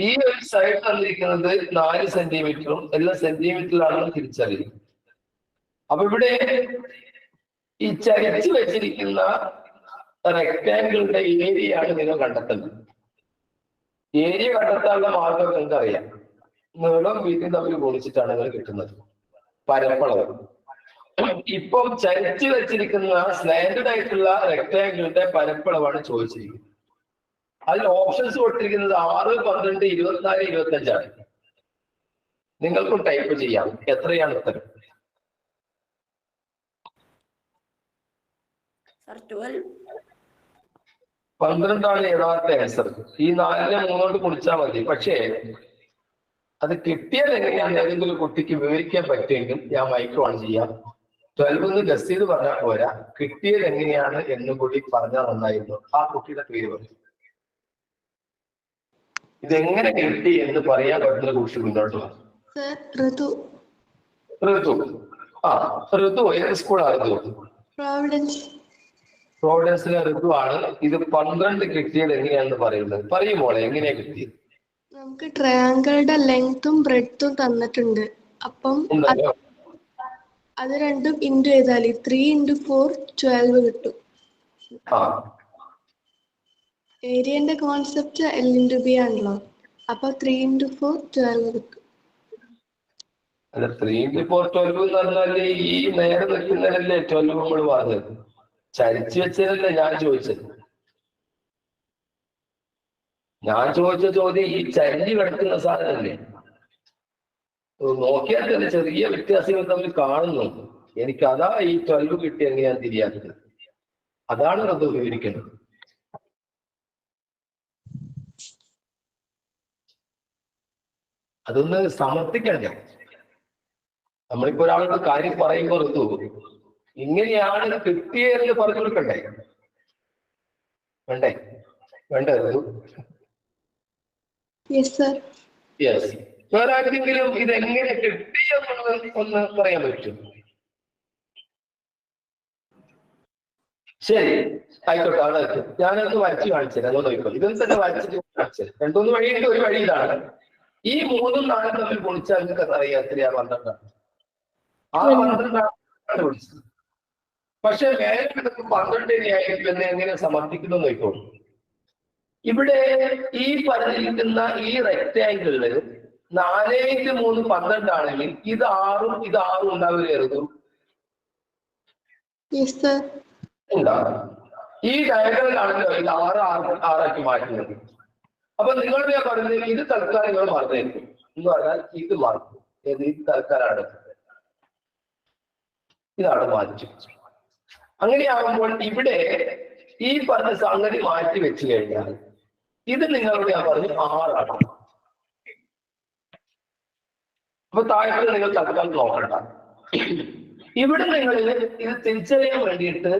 ഈ ഒരു സൈഡ് തന്നിരിക്കുന്നത് 4 സെന്റിമീറ്ററും എല്ലാം സെന്റിമീറ്ററിലാണെന്ന് തിരിച്ചറിയും. അപ്പൊ ഇവിടെ ഈ ചരിച്ചു വെച്ചിരിക്കുന്ന റെക്ടാങ്കിളിന്റെ ഏരിയയാണ് നിങ്ങൾ കണ്ടെത്തുന്നത്. ഏരിയ കണ്ടെത്താനുള്ള മാർഗം നിങ്ങൾക്ക് അറിയാം. നീളം വീതി തമ്മിൽ ഗുണിച്ചിട്ടാണ് നിങ്ങൾ കിട്ടുന്നത് പരപ്പളവ്. ഇപ്പം ചരിച്ചു വെച്ചിരിക്കുന്ന സ്ലാൻഡഡ് ആയിട്ടുള്ള റെക്ടാങ്കിളിന്റെ പരപ്പളവാണ് ചോദിച്ചിരിക്കുന്നത്. അതിൽ ഓപ്ഷൻസ് കൊടുത്തിരിക്കുന്നത് 6, 12, 24, 25 നിങ്ങൾക്കും ടൈപ്പ് ചെയ്യാം. എത്രയാണ് ഉത്തരം? Sir, 12. 12 യഥാർത്ഥ ആൻസർ. ഈ 4നെ 3 കൊണ്ട് കുടിച്ചാൽ മതി. പക്ഷേ അത് കിട്ടിയത് എങ്ങനെയാണെന്ന് ഏതെങ്കിലും കുട്ടിക്ക് വിവരിക്കാൻ പറ്റുമെങ്കിൽ ഞാൻ മൈക്ക് ഓൺ ചെയ്യാം. 12 ഗസ് ചെയ്ത് പറഞ്ഞാൽ പോരാ, കിട്ടിയത് എങ്ങനെയാണ് എന്നും കൂടി പറഞ്ഞാൽ നന്നായിരുന്നു. ആ കുട്ടിയുടെ പേര് പറയും. ഇതെങ്ങനെ കിട്ടി എന്ന് പറയാൻ പറ്റുന്ന കുറിച്ച് മുന്നോട്ട് വന്നു. ഋതു. ഋതു. ആ ഋതു ഏത് സ്കൂളാണ് ഋതു? പ്രോവിഡൻസ്. പ്രോവിഡൻസിലെ ഋതു ആണ്. ഇത് 12 കിട്ടിയത് എങ്ങനെയാണെന്ന് പറയുന്നത്. പറയുമോളെ എങ്ങനെയാ കിട്ടിയത്? നമുക്ക് ട്രയാങ്കിളുടെ ലെങ്തും ബ്രെഡ്ത്തും തന്നിട്ടുണ്ട്. അപ്പം ഉണ്ടല്ലോ. അത് രണ്ടും ഇൻറ്റു ചെയ്താൽ 3 × 4 12 കിട്ടും. ആ ഏരിയന്റെ കോൺസെപ്റ്റ് L × B ആണല്ലോ. അപ്പൊ 3 × 4 12 കിട്ടും. അല്ല 3 × 4 12 എന്ന് പറഞ്ഞാല് ഈ നേരെ നിൽക്കുന്നതല്ലേ 12 നമ്മൾ പറഞ്ഞത്. ചരിച്ചു വെച്ചതല്ലേ ഞാൻ ചോദിച്ചത്. ഞാൻ ചോദിച്ച ചോദ്യം ഈ ചരിഞ്ഞ് കിടക്കുന്ന സാധനമല്ലേ. നോക്കിയാൽ തന്നെ ചെറിയ വ്യത്യാസങ്ങൾ തമ്മിൽ കാണുന്നുണ്ട്. എനിക്ക് അതാ ഈ 12 കിട്ടി എങ്ങനെയാണ് തിരിയാത്തത്. അതാണ് അത് വിവരിക്കുന്നത്. അതൊന്ന് സമർത്ഥിക്കണ്ടേ. നമ്മളിപ്പോ ഒരാളുടെ കാര്യം പറയുമ്പോൾ ഋതു ഇങ്ങനെയാണ് കിട്ടിയെന്ന് പറഞ്ഞു കൊടുക്കണ്ടേ? വേണ്ടേ? വേണ്ടേ ഋതു? Yes sir. യെസ്. വേറെ ആർക്കെങ്കിലും ഇത് എങ്ങനെ കിട്ടിയെന്നുള്ളത് ഒന്ന് പറയാൻ പറ്റും? ശരി, ആയിക്കോട്ടെ. അവിടെ ഞാനത് വരച്ച് കാണിച്ചത്. അതോ നോക്കോ, ഇതൊന്നും തന്നെ വരച്ചിട്ട് കാണിച്ചത്. 2-3 വഴിയുണ്ട്. ഒരു വഴി ഇതാണ്. ഈ 3ഉം 4ഉം തമ്മിൽ ഗുണിച്ചാൽ നിങ്ങൾക്ക് അറിയാം എത്രയാ? 12. ആ 12 വിളിച്ചത്. പക്ഷെ വേറെ 12 ആയിരിക്കും എന്ന് എങ്ങനെ സമർത്ഥിക്കുന്നു നോക്കോളൂ. ഇവിടെ ഈ പറഞ്ഞിരിക്കുന്ന ഈ റെക്ടാങ്കിളില് 4 × 3 12 ആണെങ്കിൽ ഇത് 6ഉം ഇത് 6ഉം ഉണ്ടാവുകയായിരുന്നു. ഉണ്ടാകും. ഈ ഡയഗ്രാമിൽ ആണല്ലോ ഇത് 6 ആക്കി മാറ്റുന്നത്. അപ്പൊ നിങ്ങളോട് ഞാൻ പറഞ്ഞത് ഇത് തൽക്കാലം നിങ്ങൾ മറന്നേക്കും എന്ന് പറഞ്ഞാൽ ഇത് മറക്കും. ഇത് തൽക്കാലാണ്, ഇതാണ് മാറ്റി. അങ്ങനെയാകുമ്പോൾ ഇവിടെ ഈ പറഞ്ഞ സംഗതി മാറ്റി വെച്ച് കഴിഞ്ഞാൽ ഇത് നിങ്ങളോട് ഞാൻ പറഞ്ഞു 6 ആണ്. അപ്പൊ താഴെ നിങ്ങൾ തൽക്കാലം നോക്കണ്ട. ഇവിടെ നിങ്ങൾ ഇത് തിരിച്ചറിയാൻ വേണ്ടിയിട്ട്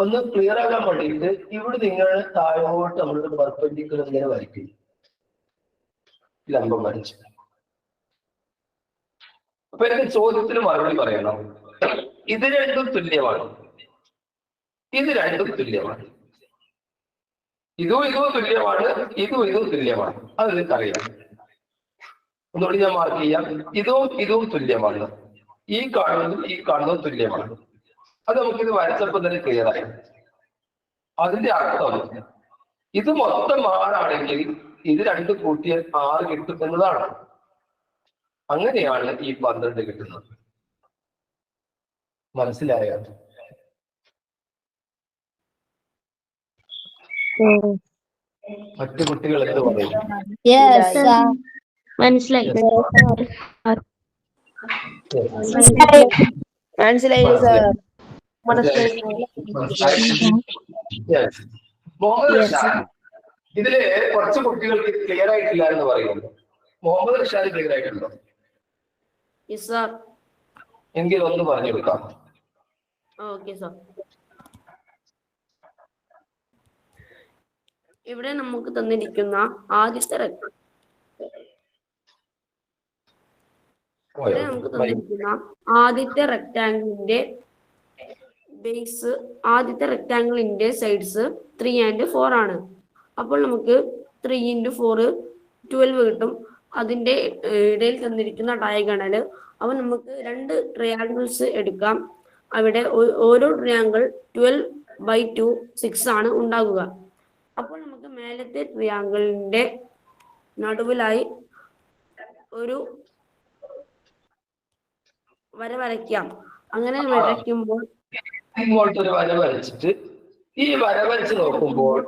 ഒന്ന് ക്ലിയർ ആകാൻ വേണ്ടിയിട്ട് ഇവിടെ നിങ്ങൾ താഴോട്ട് നമ്മളുടെ പെർപെൻഡിക്കുലർ ഇങ്ങനെ വരയ്ക്കും. ലംബം വരച്ചു. അപ്പൊ എനിക്ക് ചോദ്യത്തിന് മറുപടി പറയണം. ഇത് രണ്ടും തുല്യമാണ്. ഇത് രണ്ടും തുല്യമാണ്. ഇതും തുല്യമാണ്. ഇതും തുല്യമാണ്. അത് നിങ്ങൾക്കറിയാം. ഒന്നുകൂടി ഞാൻ മാർക്ക് ചെയ്യാം. ഇതും തുല്യമാണ്. ഈ കാണുന്നതും തുല്യമാണ്. അത് നമുക്കിത് വരച്ചപ്പോൾ തന്നെ ക്ലിയർ ആയി. അതിന്റെ അർത്ഥം ഇത് മൊത്തം 6 ആണെങ്കിൽ ഇത് 2 കൂട്ടിയാൽ 6 കിട്ടും എന്നതാണ്. അങ്ങനെയാണ് ഈ 12 കിട്ടുന്നത്. മനസ്സിലായോ? മറ്റു കുട്ടികൾ എന്ത് പറയും? മനസ്സിലായി. മുഹമ്മദ് റഷാദ്, ഇതില് കുറച്ച് കുട്ടികൾക്ക് ക്ലിയർ ആയിട്ടില്ല എന്ന് പറയുന്നു. മുഹമ്മദ് റഷാദ് ക്ലിയർ ആയിട്ടുണ്ടോ? എങ്കിൽ ഒന്ന് പറഞ്ഞു കൊടുക്കാം. ഇവിടെ നമുക്ക് തന്നിരിക്കുന്ന ആദ്യത്തെ റെക്ടാങ്കിളിന്റെ ബേസ്, ആദ്യത്തെ റെക്ടാങ്കിളിന്റെ സൈഡ്സ് 3 and 4 ആണ്. അപ്പോൾ നമുക്ക് 3 into 4 12 കിട്ടും. അതിന്റെ ഇടയിൽ തന്നിരിക്കുന്ന ഡയഗണല്, അവ നമുക്ക് 2 ട്രയാങ്കിൾസ് എടുക്കാം. അവിടെ ഓരോ ട്രയാങ്കിൾ 12/2 6 ആണ് ഉണ്ടാകുക. അപ്പോൾ നമുക്ക് മേലത്തെ ട്രയാങ്കിളിന്റെ നടുവിലായി ഒരു വര വരയ്ക്കാം. അങ്ങനെ വരയ്ക്കുമ്പോൾ ഇങ്ങോട്ടൊരു വര വരച്ചിട്ട് ഈ വര വരച്ച് നോക്കുമ്പോൾ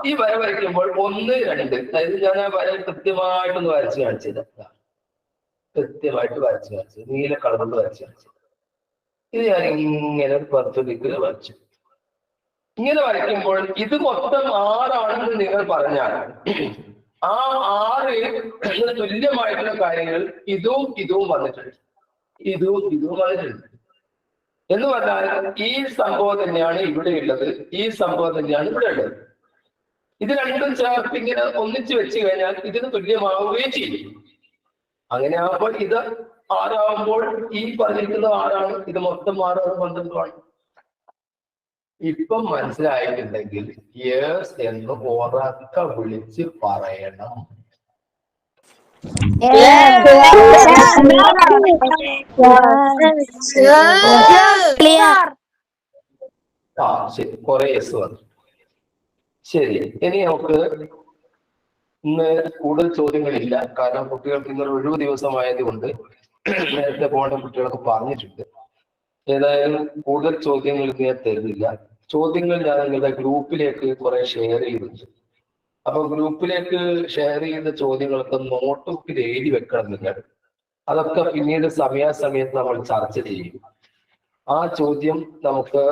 ഈ വര വരയ്ക്കുമ്പോൾ 1 2, അതായത് ഞാൻ ആ വര കൃത്യമായിട്ടൊന്ന് വരച്ച് കാണിച്ചത്, കൃത്യമായിട്ട് വരച്ച് കാണിച്ചത്, നീല കളറിൽ വരച്ച് കാണിച്ചത്. ഇത് ഞാൻ ഇങ്ങനെ പെർഫെക്റ്റ് വരച്ചു. ഇങ്ങനെ വരയ്ക്കുമ്പോൾ ഇത് മൊത്തം 6 ആണെന്ന് നിങ്ങൾ പറഞ്ഞാൽ ആ 6 തുല്യമായിട്ടുള്ള കാര്യങ്ങൾ ഇതും വന്നിട്ടുണ്ട്, ഇതും വന്നിട്ടുണ്ട്. എന്ന് പറഞ്ഞാൽ ഈ സംഭവം തന്നെയാണ് ഇവിടെ ഉള്ളത്, ഈ സംഭവം തന്നെയാണ് ഇവിടെ ഉള്ളത്. ഇത് രണ്ടും ചേർത്ത് ഇങ്ങനെ ഒന്നിച്ച് വെച്ച് കഴിഞ്ഞാൽ ഇതിന് തുല്യമാവുകയും ചെയ്യും. അങ്ങനെ ആകുമ്പോൾ ഇത് 6 ആവുമ്പോൾ ഈ പറഞ്ഞിരിക്കുന്നത് 6 ആണ്, ഇത് മൊത്തം 6 12 ഇപ്പം മനസ്സിലായിട്ടുണ്ടെങ്കിൽ യെസ് എന്ന് ഉറക്കെ വിളിച്ച് പറയണം. ശരി, കുറെ യെസ് വന്നു. ശരി, ഇനി നമുക്ക് ഇന്ന് കൂടുതൽ ചോദ്യങ്ങളില്ല, കാരണം കുട്ടികൾക്ക് ഇന്നൊരു ഒഴിവ് ദിവസമായത് കൊണ്ട് നേരത്തെ പോകേണ്ട കുട്ടികളൊക്കെ പറഞ്ഞിട്ടുണ്ട്. ഏതായാലും കൂടുതൽ ചോദ്യങ്ങൾ ഞാൻ തരുന്നില്ല. ചോദ്യങ്ങൾ ഞാൻ നിങ്ങളുടെ ഗ്രൂപ്പിലേക്ക് കുറെ ഷെയർ ചെയ്തിട്ടുണ്ട്. അപ്പൊ ഗ്രൂപ്പിലേക്ക് ഷെയർ ചെയ്ത ചോദ്യങ്ങളൊക്കെ നോട്ട് ബുക്കിൽ എഴുതി വെക്കണം നിങ്ങൾ. അതൊക്കെ പിന്നീട് സമയാസമയത്ത് നമ്മൾ ചർച്ച ചെയ്യും. ആ ചോദ്യം നമുക്ക്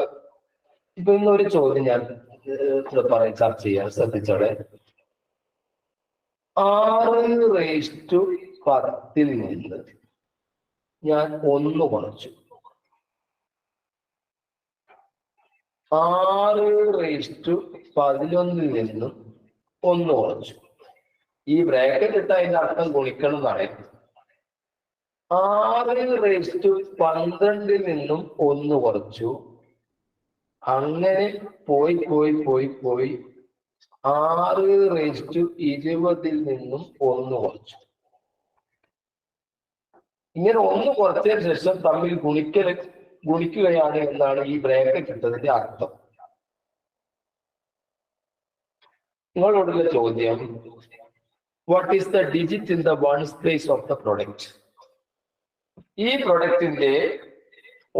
ഇപ്പൊ ഇന്നൊരു ചോദ്യം ഞാൻ ചർച്ച ചെയ്യാൻ ശ്രദ്ധിച്ചോടെ. 6/10 നിന്ന് ഞാൻ 1 കുറച്ചു. 6/11 നിന്നും 1 കുറച്ചു. ഈ ബ്രാക്കറ്റ് ഇട്ട അതിന്റെ അർത്ഥം ഗുണിക്കണം എന്നാണ്. 6/12 നിന്നും 1 കുറച്ചു. അങ്ങനെ പോയി 6/20 നിന്നും 1 കുറച്ചു. ഇങ്ങനെ 1 കുറച്ചതിന് ശേഷം തമ്മിൽ ഗുണിക്കുകയാണ് എന്നാണ് ഈ ബ്രാക്കറ്റ് ഇട്ടതിന്റെ അർത്ഥം. നിങ്ങളോടുള്ള ചോദ്യം, what is the digit in the ones place of the product? ഈ പ്രൊഡക്റ്റിന്റെ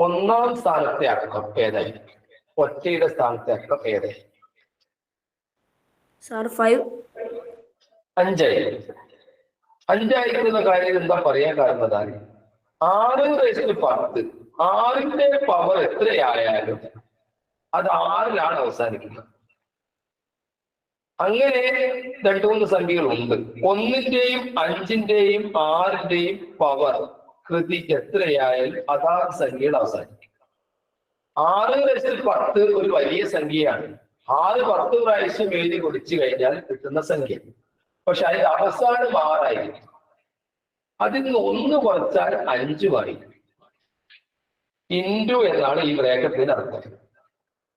1ാം സ്ഥാനത്തെ അക്കം ഏതായിരിക്കും? ഒറ്റയുടെ സ്ഥാനത്തെ അക്കം ഏതായിരിക്കും? 5. 5. 5 കാര്യം എന്താ പറയാൻ കാരണം? 6/10, 6ന്റെ പവർ എത്രയായാലും അത് 6ലാണ് അവസാനിക്കുന്നത്. അങ്ങനെ 2-3 സംഖ്യകളുണ്ട്. 1ന്റെയും 5ന്റെയും 6ന്റെയും പവർ കൃതി എത്രയായാലും അതാണ് സംഖ്യയുടെ അവസാനിക്കും. 6/10 ഒരു വലിയ സംഖ്യയാണ്. 6 10 പ്രാവശ്യം എഴുതി കുടിച്ചു കഴിഞ്ഞാൽ കിട്ടുന്ന സംഖ്യ. പക്ഷെ അതിന്റെ അവസാനം 6 ആയിരിക്കും. അതിൽ നിന്ന് 1 കുറച്ചാൽ 5 ആയിരിക്കും. ഇൻഡു എന്നാണ് ഈ ബ്രാക്കറ്റിന്റെ അർത്ഥം.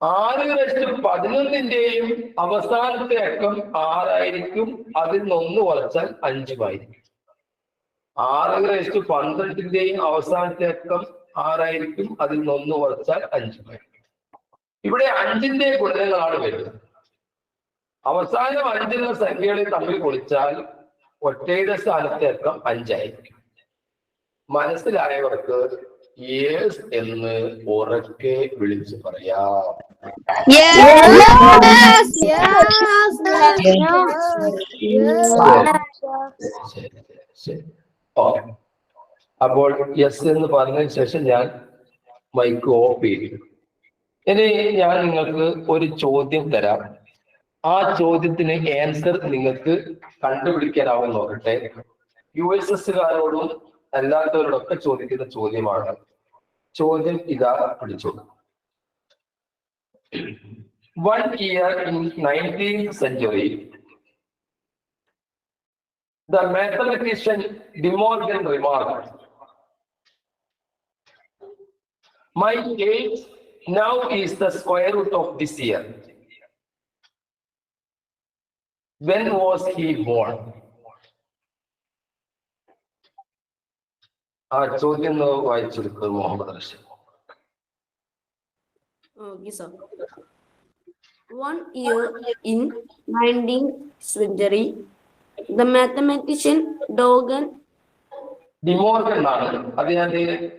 6/11ന്റെയും അവസാനത്തെ അക്കം 6 ആയിരിക്കും. അതിൽ നിന്ന് 1 കുറച്ചാൽ 5 ആയിരിക്കും. 6/12ന്റെയും അവസാനത്തെ അക്കം 6 ആയിരിക്കും. അതിൽ നിന്ന് 1 കുറച്ചാൽ 5 ആയിരിക്കും. ഇവിടെ 5ന്റെ ഗുണനങ്ങളാണ് വരുന്നത്. അവസാനം 5 സംഖ്യകളെ തമ്മിൽ കുളിച്ചാൽ ഒറ്റയുടെ സ്ഥാനത്തെ അക്കം 5 ആയിരിക്കും. മനസ്സിലായവർക്ക് യെസ് എന്ന് ഉറക്കെ വിളിച്ചു പറയാം. അപ്പോൾ യെസ് എന്ന് പറഞ്ഞതിന് ശേഷം ഞാൻ മൈക്ക് ഓഫ് ചെയ്തു. ഇനി ഞാൻ നിങ്ങൾക്ക് ഒരു ചോദ്യം തരാം. ആ ചോദ്യത്തിന് ആൻസർ നിങ്ങൾക്ക് കണ്ടുപിടിക്കാനാവും നോക്കട്ടെ. USSകാരോടും അല്ലാത്തവരോടൊക്കെ ചോദിക്കുന്ന ചോദ്യമാണ്. ചോദ്യം ഇതാ, പിടിച്ചോളൂ. One year in 19th century, the mathematician De Morgan remarked, "My age now is the square root of this year." When was he born? ആ ചോദ്യം വായിച്ചെടുക്കുക Muhammad Rasheed. Okay, sir. 1 year in 19th century, the mathematician Dogan. ഡിമോർഗൻ ആണ്. അത് ഞാൻ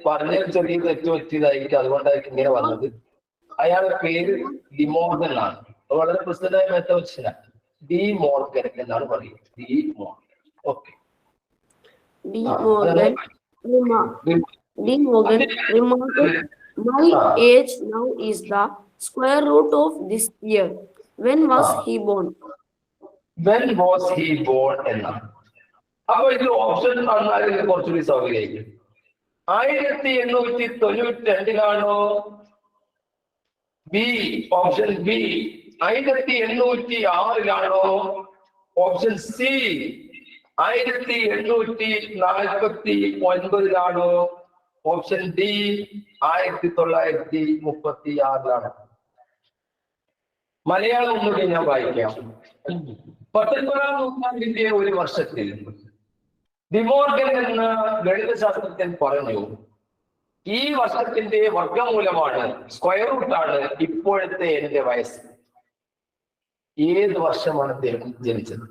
പറഞ്ഞ ചെറിയ തെറ്റ് പറ്റിയതായിരിക്കും, അതുകൊണ്ടായിരിക്കും ഇങ്ങനെ വന്നത്. അയാളുടെ പേര് ഡിമോർഗൻ ആണ്. വളരെ പ്രസിദ്ധമായ മാത്തമാറ്റീഷ്യനാണ്. ഡി മോർഗൻ എന്നാണ് പറയുന്നത്. D Morgan. Okay. D. Morgan remarked, "My age now is the square root of this year." When was he born? When was he born എന്നാണ്. അപ്പൊ ഇത് ഓപ്ഷൻ തന്നാൽ കുറച്ചുകൂടി സൗകര്യമായിരിക്കും. 1892 B, option B. 1806 option C. 1849 option D. 1936 Malayalam ഒന്നുകൂടി ഞാൻ വായിക്കാം. 19ാം നൂറ്റാണ്ടിന്റെ ഒരു വർഷത്തിൽ ഡിമോർഗൻ എന്ന ഗണിതശാസ്ത്രജ്ഞൻ പറഞ്ഞു, ഈ വർഷത്തിന്റെ വർഗമൂലമാണ്, സ്ക്വയർ റൂട്ടാണ് ഇപ്പോഴത്തെ എന്റെ വയസ്സ്. ഏത് വർഷമാണ് അദ്ദേഹം ജനിച്ചത്?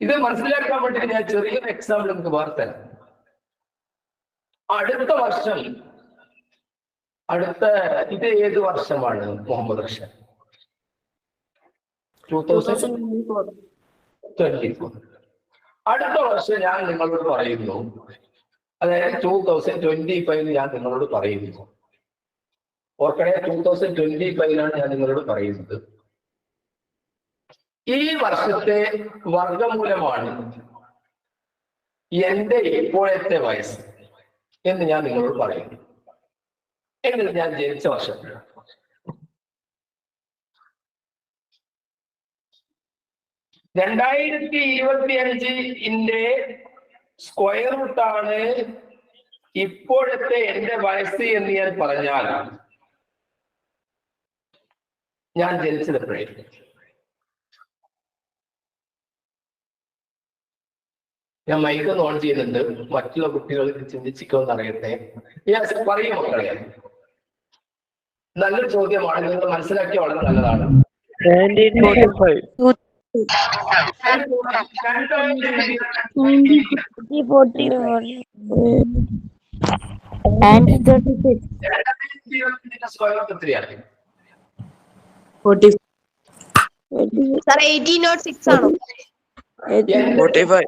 ഇത് മനസ്സിലാക്കാൻ വേണ്ടി ഞാൻ ചെറിയൊരു എക്സാമ്പിൾ നമുക്ക് വാർത്തരാം. അടുത്ത വർഷം, ഇത് ഏത് വർഷമാണ് മുഹമ്മദ് റഷീദ്? 2024. അടുത്ത വർഷം ഞാൻ നിങ്ങളോട് പറയുന്നു, അതായത് 2025 ഞാൻ നിങ്ങളോട് പറയുന്നു. ഓർക്കണേ, 2025 ഞാൻ നിങ്ങളോട് പറയുന്നത്. ഈ വർഷത്തെ വർഗമൂലമാണ് എന്റെ ഇപ്പോഴത്തെ വയസ്സ് എന്ന് ഞാൻ നിങ്ങളോട് പറയുന്നു. എങ്കിൽ ഞാൻ ജനിച്ച വർഷം 2025 സ്ക്വയർ റൂട്ടാണ് ഇപ്പോഴത്തെ എന്റെ വയസ്സ് എന്ന് ഞാൻ പറഞ്ഞാൽ ഞാൻ ജനിച്ചത് എപ്പോഴായിരിക്കും? ഞാൻ മൈക്കൊന്ന് ഓൺ ചെയ്യുന്നുണ്ട്, മറ്റുള്ള കുട്ടികൾ ചിന്തിച്ചിക്കോന്ന് അറിയട്ടെ. പറയും മക്കളെ, നല്ലൊരു ചോദ്യമാണ്, നിങ്ങൾ മനസ്സിലാക്കിയ വളരെ നല്ലതാണ്. 1945. സ്ക്വയർ റൂട്ട് എത്രയാണ്? 1806 ആണോ? 45.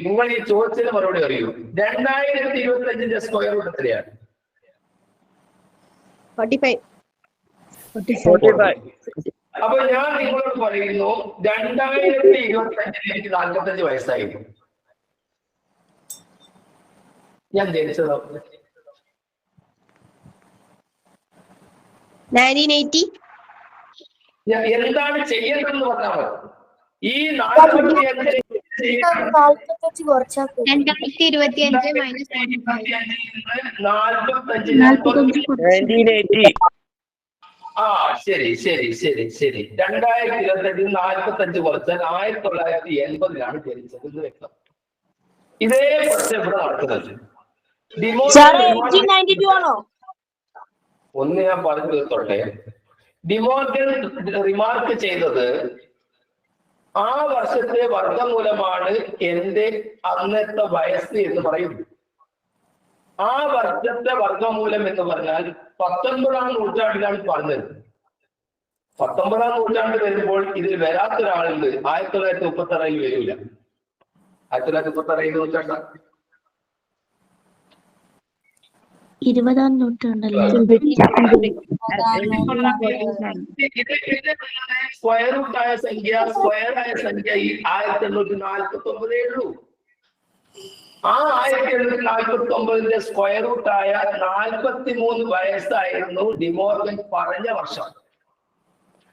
നിങ്ങൾ ഈ ചോദിച്ചതിന് മറുപടി അറിയൂ. 2025 സ്ക്വയർ റൂട്ട് എത്രയാണ്? 45. അപ്പൊ ഞാൻ നിങ്ങളോട് പറയുന്നു, 2025 എനിക്ക് 45 വയസ്സായിരുന്നു. ഞാൻ ജനിച്ചതോ? 1980. എന്താണ് ചെയ്യേണ്ടതെന്ന് പറഞ്ഞാൽ മതി. ഈ 45 1980. ആ ശരി ശരി ശരി ശരി 2025 45 കുറച്ചാൽ 1980 ജനിച്ചത് എന്ന് വ്യക്തം. ഇതേ പ്രശ്നം ഇവിടെ നടക്കുന്നത്. ഒന്ന് ഞാൻ പറഞ്ഞു തീർത്തോട്ടെ. ഡിമോർഗൻ റിമാർക്ക് ചെയ്തത് ആ വർഷത്തെ വർഗമൂലമാണ് എന്റെ അന്നത്തെ വയസ്സ് എന്ന് പറയുന്നു. ആ വർഷത്തെ വർഗമൂലം എന്ന് പറഞ്ഞാൽ 19ാം നൂറ്റാണ്ടിലാണ് പറഞ്ഞത്. 19ാം നൂറ്റാണ്ട് വരുമ്പോൾ ഇതിൽ വരാത്ത ഒരാളുണ്ട്. 1936 വരില്ല. 1936 നൂറ്റാണ്ട 20ാം നൂറ്റാണ്ടല്ലേ? സ്ക്വയർ റൂട്ടായ സംഖ്യ, സ്ക്വയറായ സംഖ്യ ഈ 1849 ഉള്ളൂ. ആ 1749 സ്ക്വയർ റൂട്ടായ 43 വയസ്സായിരുന്നു ഡിമോർഗൻ പറഞ്ഞ വർഷം.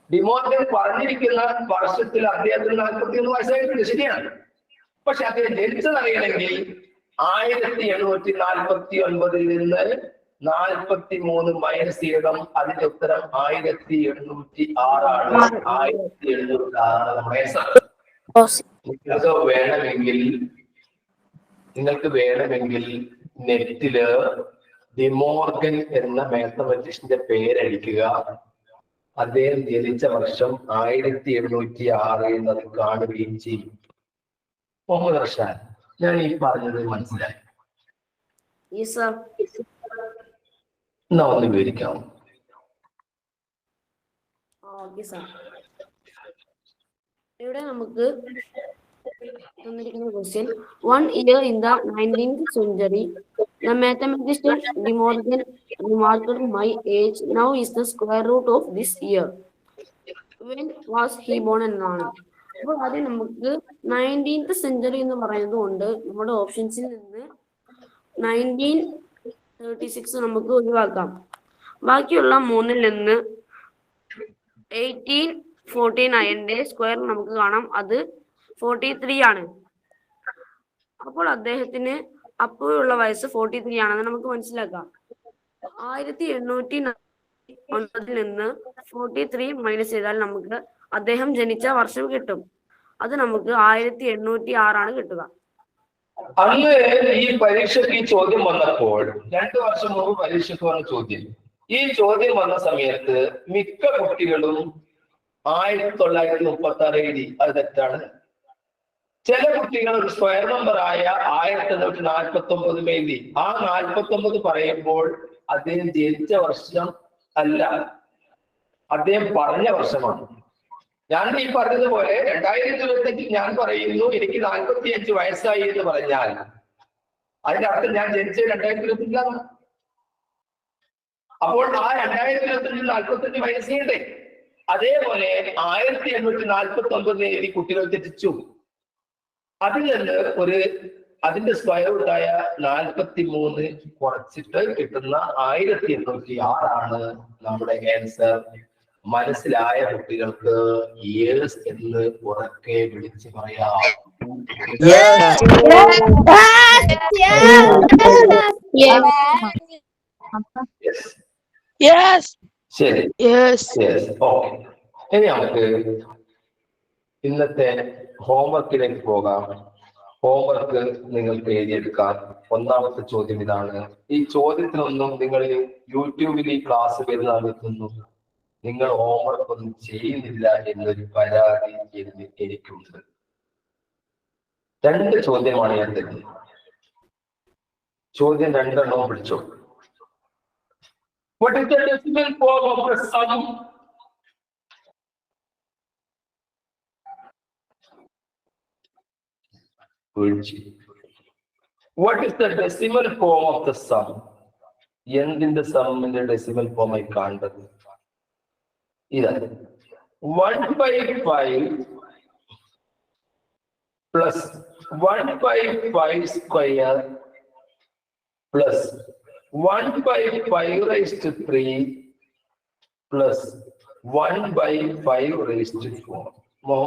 ഡിമോർഗൻ പറഞ്ഞിരിക്കുന്ന വർഷത്തിൽ അദ്ദേഹത്തിന് 41 വയസ്സായിട്ടുണ്ട്, ശരിയാണ്. പക്ഷെ അദ്ദേഹം ജനിച്ചതറിയണമെങ്കിൽ 1749 നിന്ന് 43 മൈനസ് ചെയ്യണം. അതിന്റെ ഉത്തരം 1706 ആണ്. 1706 വയസ്സാണ്. നിങ്ങൾക്ക് വേണമെങ്കിൽ നെറ്റില് ഡിമോർഗൻ എന്ന മാത്തമാറ്റീഷ്യന്റെ പേരടിക്കുക. അദ്ദേഹം ജനിച്ച വർഷം 1706 എന്നത് കാണുകയും ചെയ്യും. മുഹമ്മദ് റഷാൻ, ഞാൻ ഈ പറഞ്ഞത് മനസ്സിലായി? എന്നാ ഒന്ന് വിവരിക്കാമോ? ഇവിടെ നമുക്ക് തന്നിരിക്കുന്ന question, 1 year in the 19th century, the mathematician De Morgan remarked, my age now is the square root of this year. When was he born എന്നാണ്. അപ്പോൾ ആദ്യം നമുക്ക് 19th സെഞ്ചുറി എന്ന് പറയുന്നത് കൊണ്ട് നമ്മുടെ ഓപ്ഷൻസിൽ നിന്ന് 1936 നമുക്ക് ഒഴിവാക്കാം. ബാക്കിയുള്ള 3ൽ നിന്ന് 1849 സ്ക്വയർ നമുക്ക് കാണാം, അത് 43 ആണ്. അപ്പോൾ അദ്ദേഹത്തിന് അപ്പോഴുള്ള വയസ്സ് 43 ആണെന്ന് നമുക്ക് മനസ്സിലാക്കാം. 1809 നിന്ന് 43 മൈനസ് ചെയ്താൽ നമുക്ക് അദ്ദേഹം ജനിച്ച വർഷം കിട്ടും. അത് നമുക്ക് 1806 ആണ് കിട്ടുക. അന്ന് ഈ പരീക്ഷയ്ക്ക് ഈ ചോദ്യം വന്നപ്പോൾ 2 വർഷം മുമ്പ് പരീക്ഷയ്ക്ക് വന്ന ചോദ്യം, ഈ ചോദ്യം വന്ന സമയത്ത് മിക്ക കുട്ടികളും 1936 എഴുതി. അത് തെറ്റാണ്. ചില കുട്ടികൾ ഒരു സ്ക്വയർ നമ്പർ ആയ 1849 എഴുതി. ആ 49 പറയുമ്പോൾ അദ്ദേഹം ജനിച്ച വർഷം അല്ല, അദ്ദേഹം പറഞ്ഞ വർഷമാണ്. ഞാൻ ഈ പറഞ്ഞതുപോലെ 2025 ഞാൻ പറയുന്നു എനിക്ക് 45 വയസ്സായി എന്ന് പറഞ്ഞാൽ അതിന്റെ അർത്ഥം ഞാൻ ജനിച്ചത് 2025 അപ്പോൾ ആ 2025 45 മൈനസ് ചെയ്യണ്ടേ? അതേപോലെ 1849 എഴുതി കുട്ടികൾ തെറ്റിച്ചു. അതിൽ നിന്ന് അതിന്റെ സ്ക്വയർ റൂട്ടായ 43 കുറച്ചിട്ട് കിട്ടുന്ന 1806 ആണ് നമ്മുടെ ആൻസർ. മനസ്സിലായ കുട്ടികൾക്ക് യേഴ്സ് എന്ന് ഉറക്കെ വിളിച്ച് പറയാം. ശരി, ഓക്കെ. ഇനി നമുക്ക് ഇന്നത്തെ ഹോംവർക്കിലേക്ക് പോകാം. ഹോംവർക്ക് നിങ്ങൾക്ക് എഴുതിയെടുക്കാം. ഒന്നാമത്തെ ചോദ്യം ഇതാണ്. ഈ ചോദ്യത്തിനൊന്നും നിങ്ങൾ യൂട്യൂബിൽ ഈ ക്ലാസ് വരുന്ന സമയത്തൊന്നും നിങ്ങൾ ഹോംവർക്ക് ഒന്നും ചെയ്യുന്നില്ല എന്നൊരു പരാതി എനിക്കുണ്ട്. 2 ചോദ്യമാണ് ഞാൻ തരുന്നത്. ചോദ്യം 2 പിടിച്ചോ. What is the decimal form of the sum? What is the decimal form of the sum? എന്തിന്റെ സമ്മിന്റെ ഡെസിമൽ ഫോം ആയി കാണേണ്ടത് ഇതാണ്. 1/5 പ്ലസ് 1/5 സ്ക്വയർ പ്ലസ് 1/5⁻³ പ്ലസ് 1/5⁻⁴.